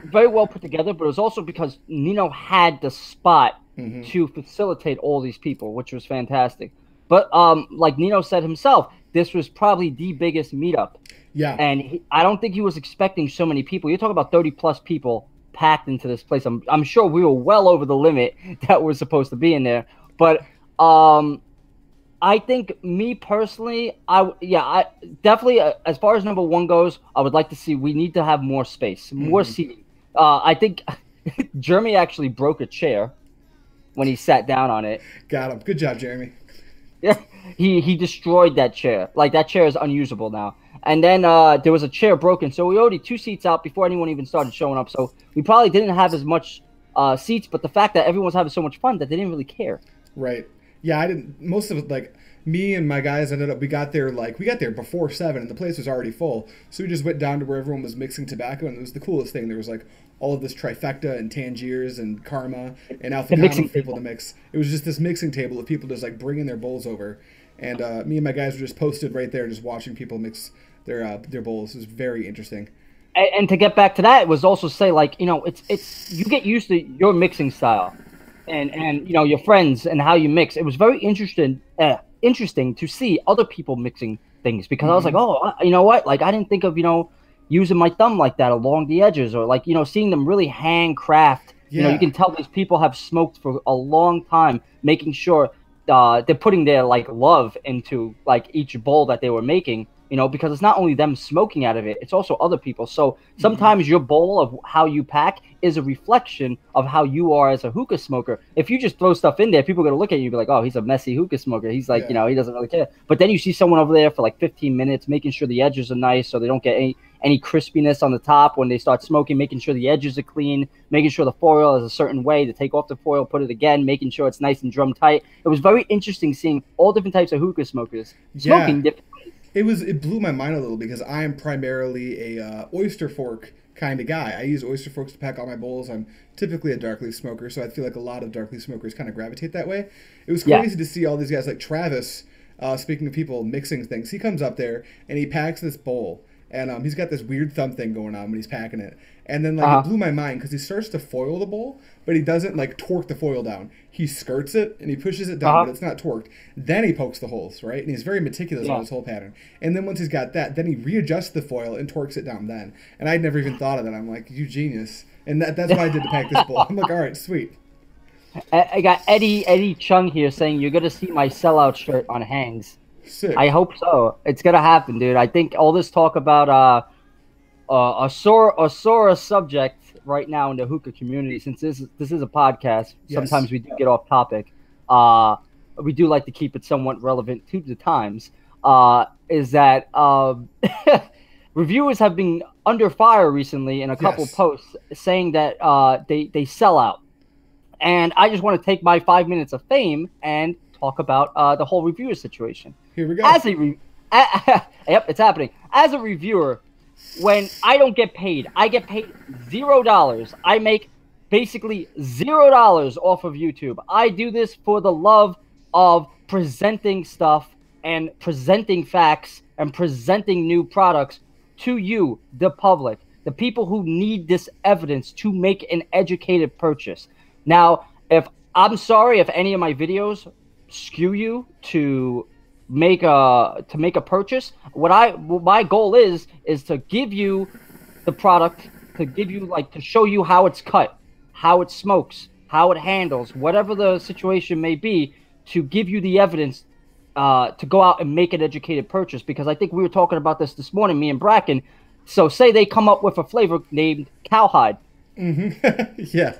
very well put together, but it was also because Nino had the spot to facilitate all these people, which was fantastic. But like Nino said himself, this was probably the biggest meetup. Yeah. And I don't think he was expecting so many people. You're talking about 30+ people packed into this place. I'm sure we were well over the limit that we're supposed to be in there. But I think me personally, I definitely as far as number 1 goes, I would like to see we need to have more space, more seating. I think Jeremy actually broke a chair when he sat down on it. Got him. Good job, Jeremy. Yeah, he destroyed that chair. Like that chair is unusable now. And then there was a chair broken, so we already 2 seats out before anyone even started showing up. So we probably didn't have as much seats, but the fact that everyone was having so much fun that they didn't really care. Right. Yeah, I didn't. Most of it, like me and my guys ended up. We got there before 7, and the place was already full. So we just went down to where everyone was mixing tobacco, and it was the coolest thing. There was like all of this trifecta and Tangiers and Karma and Alpha for people to mix. It was just this mixing table of people just like bringing their bowls over, and me and my guys were just posted right there, just watching people mix their bowls. It was very interesting. And to get back to that, it was also say like it's you get used to your mixing style, and your friends and how you mix. It was very interesting to see other people mixing things because I was like, oh, you know what? Like I didn't think of using my thumb like that along the edges or like seeing them really handcraft. Yeah. You can tell these people have smoked for a long time, making sure they're putting their like love into like each bowl that they were making. Because it's not only them smoking out of it, it's also other people. So sometimes your bowl of how you pack is a reflection of how you are as a hookah smoker. If you just throw stuff in there, people are going to look at you and be like, oh, he's a messy hookah smoker. He's like, he doesn't really care. But then you see someone over there for like 15 minutes, making sure the edges are nice so they don't get any crispiness on the top when they start smoking, making sure the edges are clean, making sure the foil is a certain way to take off the foil, put it again, making sure it's nice and drum tight. It was very interesting seeing all different types of hookah smokers smoking different ways. It blew my mind a little because I am primarily a oyster fork kind of guy. I use oyster forks to pack all my bowls. I'm typically a dark leaf smoker, so I feel like a lot of dark leaf smokers kind of gravitate that way. It was crazy to see all these guys like Travis speaking of people mixing things, he comes up there and he packs this bowl. And he's got this weird thumb thing going on when he's packing it. And then, like, it blew my mind because he starts to foil the bowl, but he doesn't, like, torque the foil down. He skirts it, and he pushes it down, but it's not torqued. Then he pokes the holes, right? And he's very meticulous on his whole pattern. And then once he's got that, then he readjusts the foil and torques it down then. And I'd never even thought of that. I'm like, you genius. And that's what I did to pack this bowl. I'm like, all right, sweet. I got Eddie Chung here saying, you're going to see my sellout shirt on Hangs. Sick. I hope so. It's gonna happen, dude. I think all this talk about a sore subject right now in the hookah community, since this is a podcast, sometimes we do get off topic. We do like to keep it somewhat relevant to the times. Is that reviewers have been under fire recently in a couple posts saying that they sell out, and I just want to take my 5 minutes of fame and talk about the whole reviewer situation. Here we go. Yep, it's happening. As a reviewer, when I don't get paid, I get paid $0. I make basically $0 off of YouTube. I do this for the love of presenting stuff and presenting facts and presenting new products to you, the public, the people who need this evidence to make an educated purchase. Now, I'm sorry if any of my videos skew you to make a purchase. What my goal is to give you the product, to give you to show you how it's cut, how it smokes, how it handles, whatever the situation may be, to give you the evidence to go out and make an educated purchase. Because I think we were talking about this morning, me and Bracken. So say they come up with a flavor named cowhide. Mm-hmm. Yeah.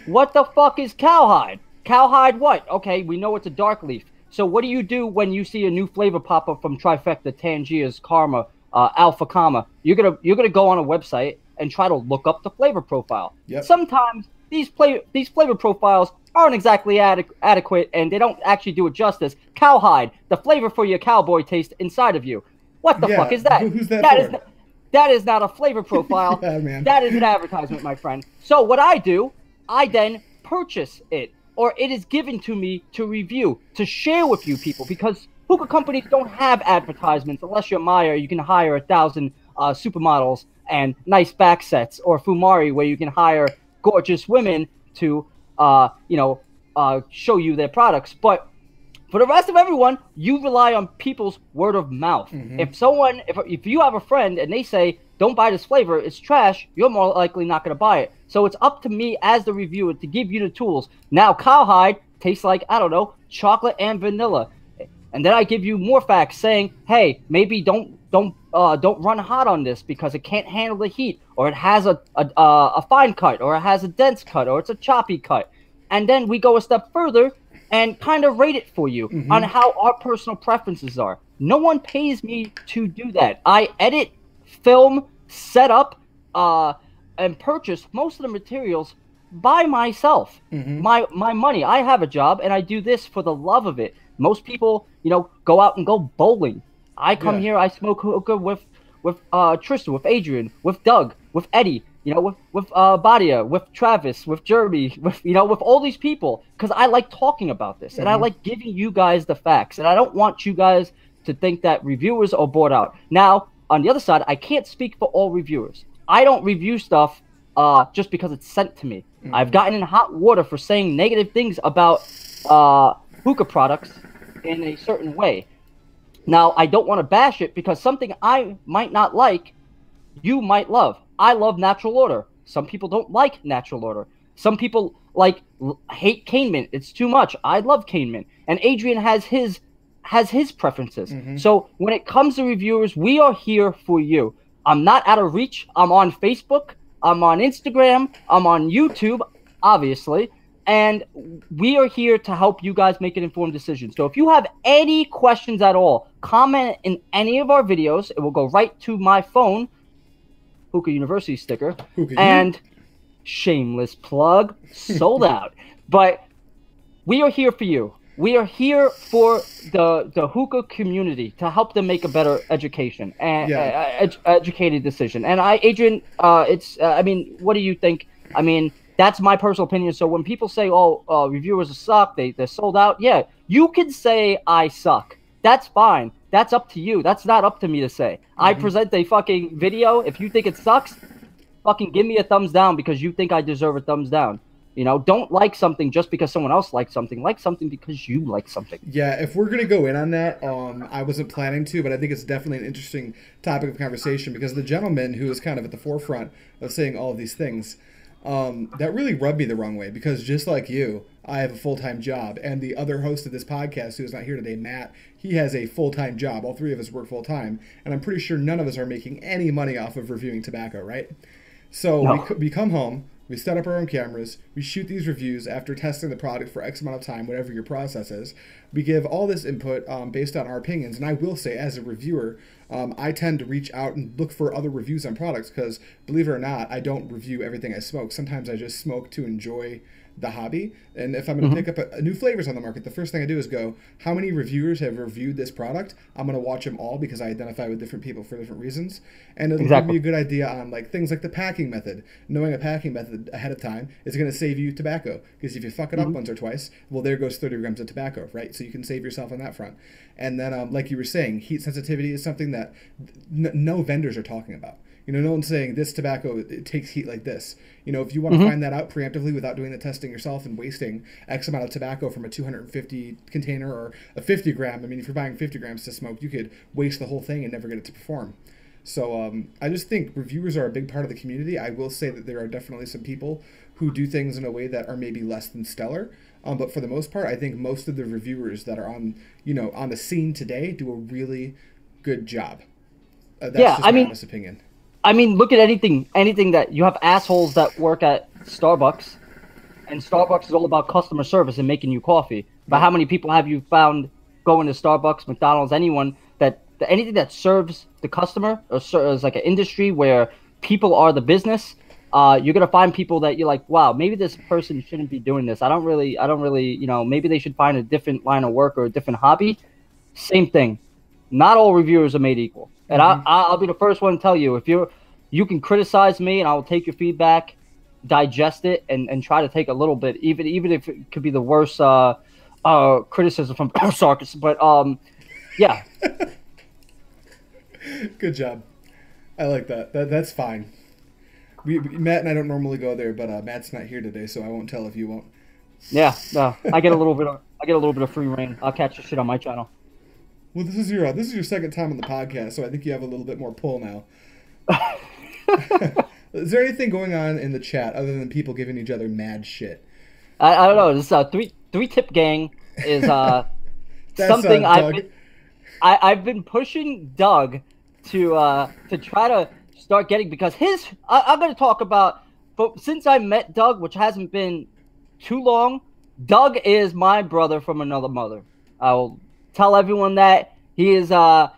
What the fuck is cowhide? Cowhide what? Okay, we know it's a dark leaf. So what do you do when you see a new flavor pop up from Trifecta, Tangiers, Karma, Alpha Kama? You're gonna go on a website and try to look up the flavor profile. Yep. Sometimes these flavor profiles aren't exactly adequate, and they don't actually do it justice. Cowhide, the flavor for your cowboy taste inside of you. What the fuck is that? Who's that? That is not a flavor profile. Yeah, man. That is an advertisement, my friend. So what I do, I then purchase it, or it is given to me to review, to share with you people, because hookah companies don't have advertisements. Unless you're Maya, you can hire 1,000 supermodels and nice back sets, or Fumari, where you can hire gorgeous women to, show you their products. But for the rest of everyone, you rely on people's word of mouth. Mm-hmm. If you have a friend and they say, don't buy this flavor, it's trash, you're more likely not going to buy it. So it's up to me as the reviewer to give you the tools. Now, cowhide tastes like, I don't know, chocolate and vanilla. And then I give you more facts saying, hey, maybe don't run hot on this because it can't handle the heat, or it has a fine cut, or it has a dense cut, or it's a choppy cut. And then we go a step further and kind of rate it for you on how our personal preferences are. No one pays me to do that. I edit, film, set up, and purchase most of the materials by myself. My money. I have a job, and I do this for the love of it. Most people, go out and go bowling. I come here, I smoke hookah with Tristan, with Adrian, with Doug, with Eddie, with Badia, with Travis, with Jeremy, with all these people, because I like talking about this, and I like giving you guys the facts, and I don't want you guys to think that reviewers are bought out. Now, on the other side, I can't speak for all reviewers. I don't review stuff just because it's sent to me. I've gotten in hot water for saying negative things about hookah products in a certain way. Now, I don't want to bash it because something I might not like, you might love. I love Natural Order. Some people don't like Natural Order. Some people hate cane mint. It's too much. I love cane mint. And Adrian has his preferences. So when it comes to reviewers, we are here for you. I'm not out of reach. I'm on Facebook. I'm on Instagram. I'm on YouTube, obviously. And we are here to help you guys make an informed decision. So if you have any questions at all, comment in any of our videos. It will go right to my phone, Hookah University sticker. And shameless plug, sold out. But we are here for you. We are here for the hookah community to help them make a better education and educated decision. And Adrian, what do you think? I mean, that's my personal opinion. So when people say, reviewers suck, they're sold out. Yeah, you can say I suck. that's fine. That's up to you. That's not up to me to say. I present a fucking video. If you think it sucks, fucking give me a thumbs down because you think I deserve a thumbs down. You know, don't like something just because someone else likes something. Like something because you like something. Yeah, if we're gonna go in on that, I wasn't planning to, but I think it's definitely an interesting topic of conversation because the gentleman who was kind of at the forefront of saying all of these things, that really rubbed me the wrong way because just like you, I have a full-time job, and the other host of this podcast who is not here today, Matt, he has a full-time job. All three of us work full-time, and I'm pretty sure none of us are making any money off of reviewing tobacco, right? So we come home. We set up our own cameras. We shoot these reviews after testing the product for X amount of time, whatever your process is. We give all this input based on our opinions. And I will say, as a reviewer, I tend to reach out and look for other reviews on products because, believe it or not, I don't review everything I smoke. Sometimes I just smoke to enjoy the hobby. And if I'm going to pick up new flavors on the market, the first thing I do is go, how many reviewers have reviewed this product? I'm going to watch them all because I identify with different people for different reasons. And it'll give me a good idea on like things like the packing method. Knowing a packing method ahead of time is going to save you tobacco because if you fuck it up once or twice, well, there goes 30 grams of tobacco, right? So you can save yourself on that front. And then, like you were saying, heat sensitivity is something that no vendors are talking about. You know, no one's saying this tobacco, it takes heat like this. You know, if you want to find that out preemptively without doing the testing yourself and wasting X amount of tobacco from a 250 container or a 50 gram, I mean, if you're buying 50 grams to smoke, you could waste the whole thing and never get it to perform. So I just think reviewers are a big part of the community. I will say that there are definitely some people who do things in a way that are maybe less than stellar. But for the most part, I think most of the reviewers that are on the scene today do a really good job. That's just my honest opinion. I mean, look at anything that you have assholes that work at Starbucks, and Starbucks is all about customer service and making you coffee. But how many people have you found going to Starbucks, McDonald's, anyone anything that serves the customer or is like an industry where people are the business? You're gonna find people that you're like, wow, maybe this person shouldn't be doing this. I don't really, maybe they should find a different line of work or a different hobby. Same thing. Not all reviewers are made equal. And I'll be the first one to tell you, if you can criticize me and I will take your feedback, digest it, and try to take a little bit, even if it could be the worst criticism from Sarkis. But yeah. Good job. I like that. That's fine. Matt and I don't normally go there, but Matt's not here today, so I won't tell if you won't. Yeah, no, I get a little bit of free reign. I'll catch your shit on my channel. Well, this is your second time on the podcast, so I think you have a little bit more pull now. Is there anything going on in the chat other than people giving each other mad shit? I don't know. This three tip gang is something I've been pushing Doug to try to start getting, because I'm going to talk about, but since I met Doug, which hasn't been too long, Doug is my brother from another mother. I will tell everyone that he is a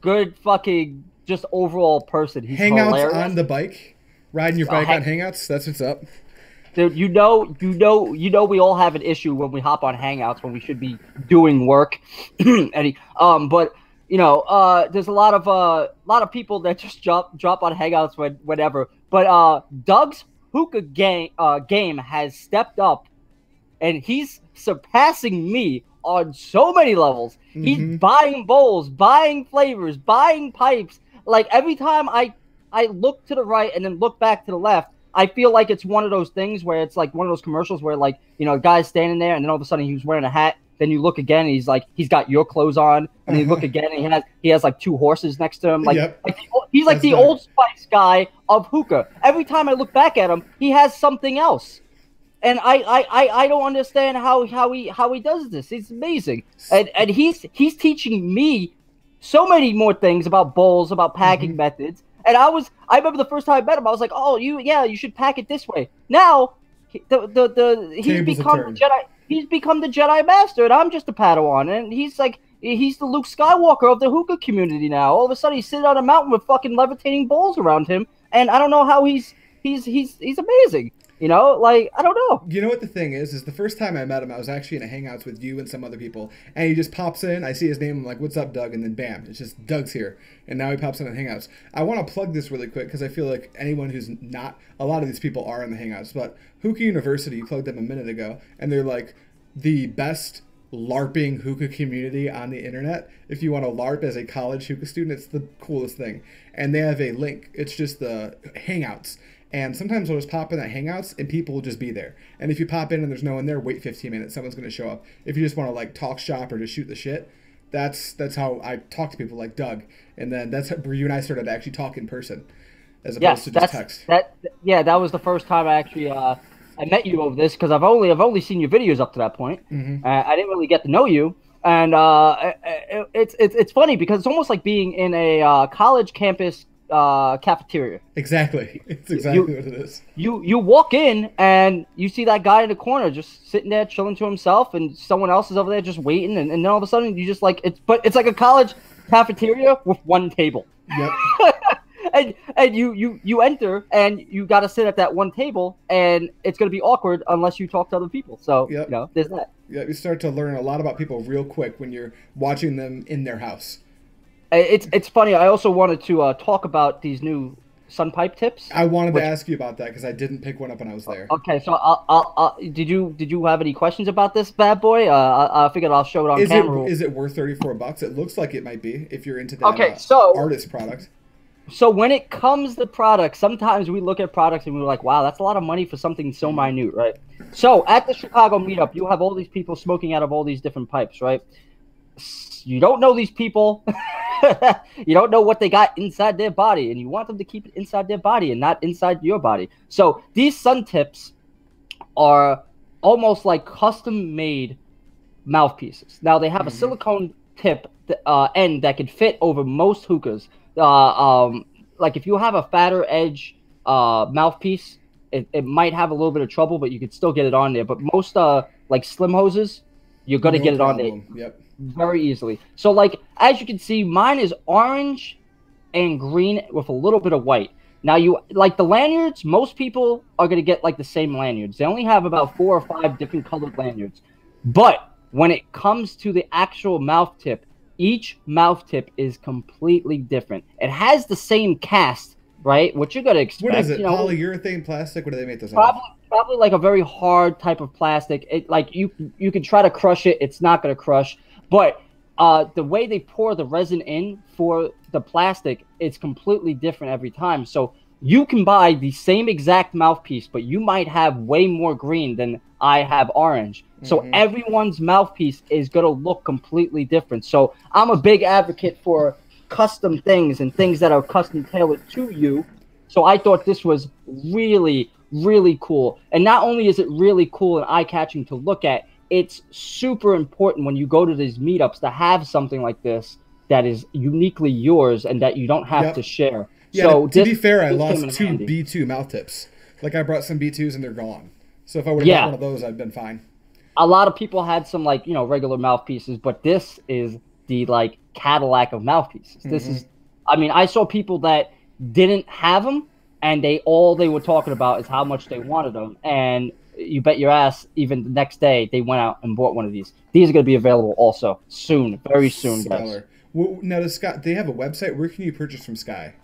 good fucking just overall person. He's Hangouts hilarious. On the bike, riding your bike on Hangouts. That's what's up. Dude, you know, we all have an issue when we hop on Hangouts when we should be doing work. Eddie, but you know, there's a lot of people that just drop on Hangouts whenever. But Doug's Hookah game has stepped up, and he's surpassing me on so many levels. He's buying bowls, buying flavors, buying pipes. Like every time I look to the right and then look back to the left, I feel like it's one of those things where it's like one of those commercials where, like, you know, a guy's standing there and then all of a sudden he's wearing a hat. Then you look again and he's got your clothes on. And you look again and he has like two horses next to him. Like, he's like the Old Spice guy of hookah. Every time I look back at him, he has something else. And I don't understand how he does this. It's amazing. And he's teaching me so many more things about bowls, about packing methods. And I remember the first time I met him, I was like, "Oh, you should pack it this way." Now, he's become the Jedi Master, and I'm just a Padawan, and he's the Luke Skywalker of the hookah community now. All of a sudden, he's sitting on a mountain with fucking levitating bowls around him, and I don't know how he's amazing. You know, like, I don't know. You know what the thing is the first time I met him, I was actually in a Hangouts with you and some other people, and he just pops in, I see his name, I'm like, "What's up, Doug?" And then bam, it's just Doug's here. And now he pops in Hangouts. I want to plug this really quick because I feel like anyone who's not, a lot of these people are in the Hangouts, but Hookah University, you plugged them a minute ago, and they're like the best LARPing hookah community on the internet. If you want to LARP as a college hookah student, it's the coolest thing. And they have a link. It's just the Hangouts. And sometimes we'll just pop in that Hangouts and people will just be there. And if you pop in and there's no one there, wait 15 minutes. Someone's going to show up. If you just want to like talk shop or just shoot the shit, that's how I talk to people like Doug. And then that's where you and I started to actually talk in person as opposed to just text. That was the first time I actually I met you over this, because I've only seen your videos up to that point. I didn't really get to know you. And it's funny because it's almost like being in a college campus cafeteria. Exactly. It's exactly what it is. You walk in and you see that guy in the corner just sitting there chilling to himself, and someone else is over there just waiting, and then all of a sudden you just like it's like a college cafeteria with one table. Yep. and you enter and you got to sit at that one table, and it's going to be awkward unless you talk to other people. So yep. There's that. Yeah, you start to learn a lot about people real quick when you're watching them in their house. It's funny. I also wanted to talk about these new sun pipe tips. I wanted to ask you about that because I didn't pick one up when I was there. Okay, so did you have any questions about this bad boy? I figured I'll show it on camera. Is it worth $34? It looks like it might be if you're into that artist product. So when it comes to products, sometimes we look at products and we're like, wow, that's a lot of money for something so minute, right? So at the Chicago meetup, you have all these people smoking out of all these different pipes, right? You don't know these people. You don't know what they got inside their body, and you want them to keep it inside their body and not inside your body. So these sun tips are almost like custom-made mouthpieces. Now they have a silicone tip end that can fit over most hookahs. Like if you have a fatter edge mouthpiece, it might have a little bit of trouble, but you could still get it on there. But most like slim hoses, you're gonna get it on there. Yep. Very easily. So like as you can see, mine is orange and green with a little bit of white. Now you like the lanyards, most people are going to get like the same lanyards. They only have about 4 or 5 different colored lanyards. But when it comes to the actual mouth tip, each mouth tip is completely different. It has the same cast, right? What you're going to expect. What is it? Polyurethane plastic? What do they make those out of? Probably like a very hard type of plastic. It like you can try to crush it, it's not going to crush. But the way they pour the resin in for the plastic, it's completely different every time. So you can buy the same exact mouthpiece, but you might have way more green than I have orange. So everyone's mouthpiece is going to look completely different. So I'm a big advocate for custom things and things that are custom tailored to you. So I thought this was really, really cool. And not only is it really cool and eye-catching to look at, it's super important when you go to these meetups to have something like this that is uniquely yours and that you don't have to share. Yeah, so to be fair, I lost 2 B2 mouth tips. Like I brought some B2s and they're gone. So if I would have got one of those, I'd been fine. A lot of people had some like, regular mouthpieces, but this is the like Cadillac of mouthpieces. This is, I mean, I saw people that didn't have them and all they were talking about is how much they wanted them. And you bet your ass, even the next day, they went out and bought one of these. These are going to be available also soon, very soon, guys. Well, now, they have a website. Where can you purchase from Sky?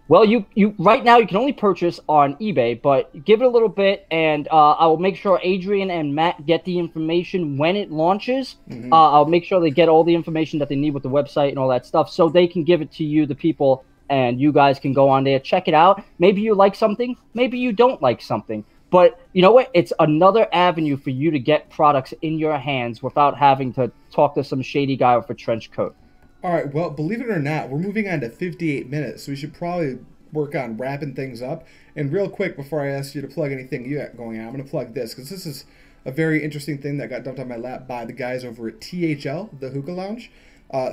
Well, you right now you can only purchase on eBay, but give it a little bit, and I will make sure Adrian and Matt get the information when it launches. I'll make sure they get all the information that they need with the website and all that stuff, so they can give it to you, the people, and you guys can go on there, check it out. Maybe you like something, maybe you don't like something. But you know what? It's another avenue for you to get products in your hands without having to talk to some shady guy with a trench coat. All right. Well, believe it or not, we're moving on to 58 minutes, so we should probably work on wrapping things up. And real quick, before I ask you to plug anything you got going on, I'm going to plug this because this is a very interesting thing that got dumped on my lap by the guys over at THL, the Hookah Lounge,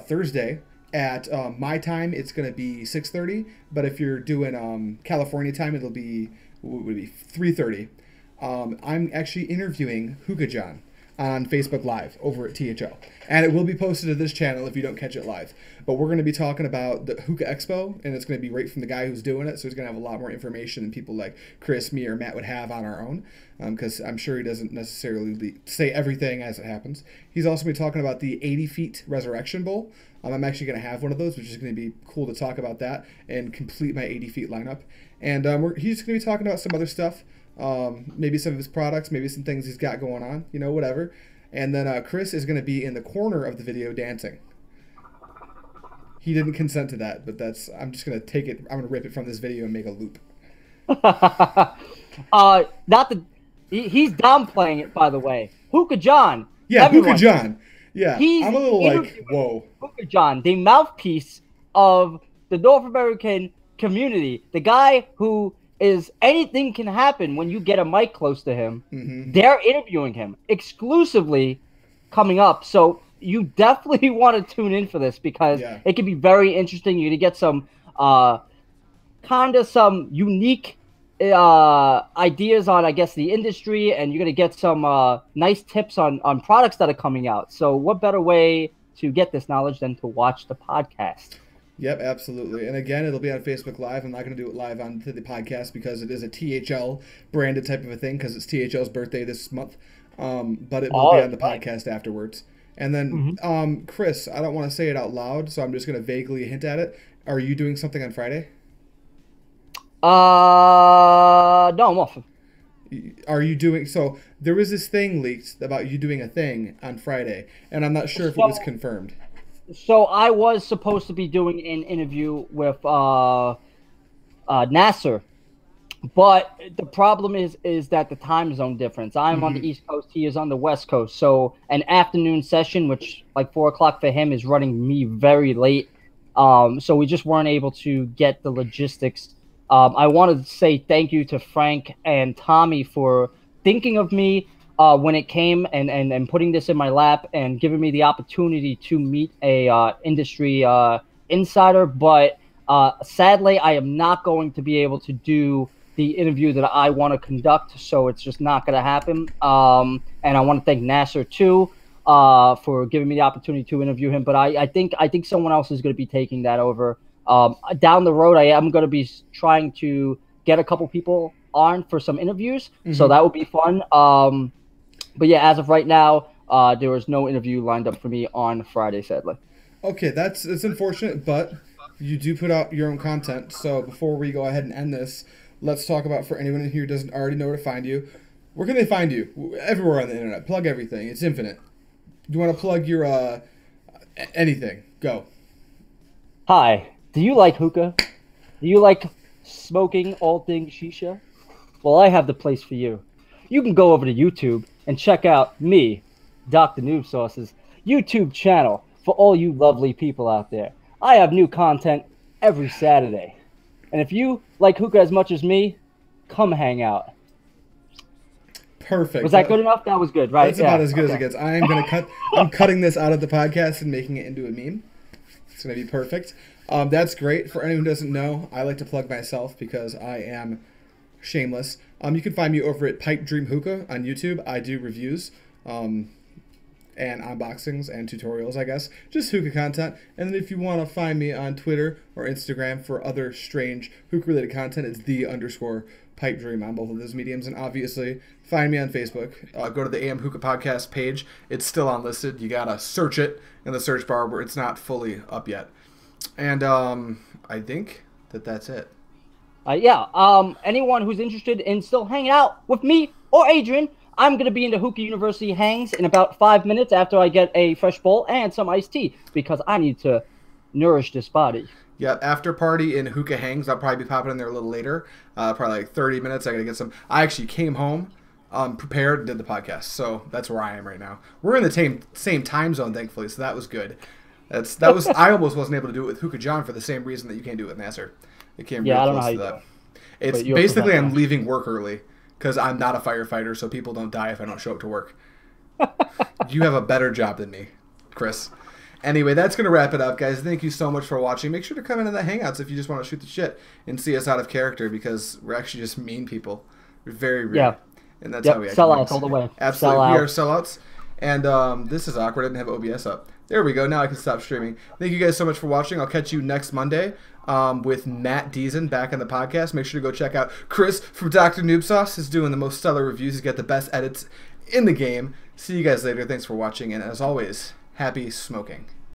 Thursday. At my time, it's going to be 6:30, but if you're doing California time, it'll be 3:30. I'm actually interviewing Hookah John on Facebook Live over at THL, and it will be posted to this channel if you don't catch it live. But we're going to be talking about the Hookah Expo, and it's going to be right from the guy who's doing it, so he's going to have a lot more information than people like Chris, me, or Matt would have on our own, because I'm sure he doesn't necessarily say everything as it happens. He's also going to be talking about the 80 Feet Resurrection Bowl. I'm actually going to have one of those, which is going to be cool to talk about that and complete my 80 Feet lineup. And he's going to be talking about some other stuff, maybe some of his products, maybe some things he's got going on, whatever. And then Chris is going to be in the corner of the video dancing. He didn't consent to that, but I'm just going to take it. I'm going to rip it from this video and make a loop. He's downplaying it, by the way. Hookah John. Yeah, Hookah John. Yeah, I'm a little like, whoa. Hookah John, the mouthpiece of the North American community. The guy who is anything can happen when you get a mic close to him. Mm-hmm. They're interviewing him exclusively coming up. So you definitely want to tune in for this because it can be very interesting. You're going to get some some unique ideas on, I guess, the industry, and you're going to get some nice tips on products that are coming out. So what better way to get this knowledge than to watch the podcast? Yep, absolutely. And again, it'll be on Facebook Live. I'm not going to do it live on the podcast because it is a THL branded type of a thing because it's THL's birthday this month. But it will be on the podcast afterwards. And then, Chris, I don't want to say it out loud, so I'm just going to vaguely hint at it. Are you doing something on Friday? No, I'm off. Are you doing... So, there was this thing leaked about you doing a thing on Friday, and I'm not sure if it was confirmed. So, I was supposed to be doing an interview with Nasser, but the problem is that the time zone difference. I'm on the East Coast, he is on the West Coast. So, an afternoon session, which like 4 o'clock for him, is running me very late. So, we just weren't able to get the logistics. I wanted to say thank you to Frank and Tommy for thinking of me when it came and putting this in my lap and giving me the opportunity to meet a industry insider. But sadly, I am not going to be able to do the interview that I want to conduct, so it's just not going to happen. And I want to thank Nasser too for giving me the opportunity to interview him. But I think someone else is going to be taking that over. Down the road, I am going to be trying to get a couple people on for some interviews, so that would be fun. But yeah, as of right now, there is no interview lined up for me on Friday, sadly. Okay, that's unfortunate, but you do put out your own content. So before we go ahead and end this, let's talk about, for anyone in here who doesn't already know where to find you, where can they find you? Everywhere on the internet. Plug everything. It's infinite. Do you want to plug your anything? Go. Hi. Do you like hookah? Do you like smoking all things shisha? Well, I have the place for you. You can go over to YouTube and check out me, DrNoobSauce's YouTube channel for all you lovely people out there. I have new content every Saturday. And if you like hookah as much as me, come hang out. Perfect. Was that good enough? That was good, right? That's about as good as it gets. I'm cutting this out of the podcast and making it into a meme. It's going to be perfect. That's great. For anyone who doesn't know, I like to plug myself because I am shameless. You can find me over at Pipe Dream Hookah on YouTube. I do reviews and unboxings and tutorials, I guess. Just hookah content. And then if you want to find me on Twitter or Instagram for other strange hookah-related content, it's _Pipe Dream on both of those mediums. And obviously, find me on Facebook. Go to the AM Hookah Podcast page. It's still unlisted. You got to search it in the search bar where it's not fully up yet. And I think that's it. Anyone who's interested in still hanging out with me or Adrian, I'm going to be in the Hookah University Hangs in about 5 minutes after I get a fresh bowl and some iced tea because I need to nourish this body. Yeah, after party in Hookah Hangs. I'll probably be popping in there a little later. Probably like 30 minutes. I got to get some. I actually came home, prepared, and did the podcast. So that's where I am right now. We're in the same time zone, thankfully, so that was good. I almost wasn't able to do it with Hookah John for the same reason that you can't do it with Nasser. It came real close to that. It's basically I'm leaving work early because I'm not a firefighter, so people don't die if I don't show up to work. You have a better job than me, Chris. Anyway, that's going to wrap it up, guys. Thank you so much for watching. Make sure to come into the Hangouts if you just want to shoot the shit and see us out of character because we're actually just mean people. We're very rude. Yeah. And that's how we act. Sellouts all the way. Absolutely. We are sellouts. And this is awkward. I didn't have OBS up. There we go. Now I can stop streaming. Thank you guys so much for watching. I'll catch you next Monday with Matt Deason back on the podcast. Make sure to go check out Chris from DrNoobSauce. He's doing the most stellar reviews. He's got the best edits in the game. See you guys later. Thanks for watching. And as always, happy smoking.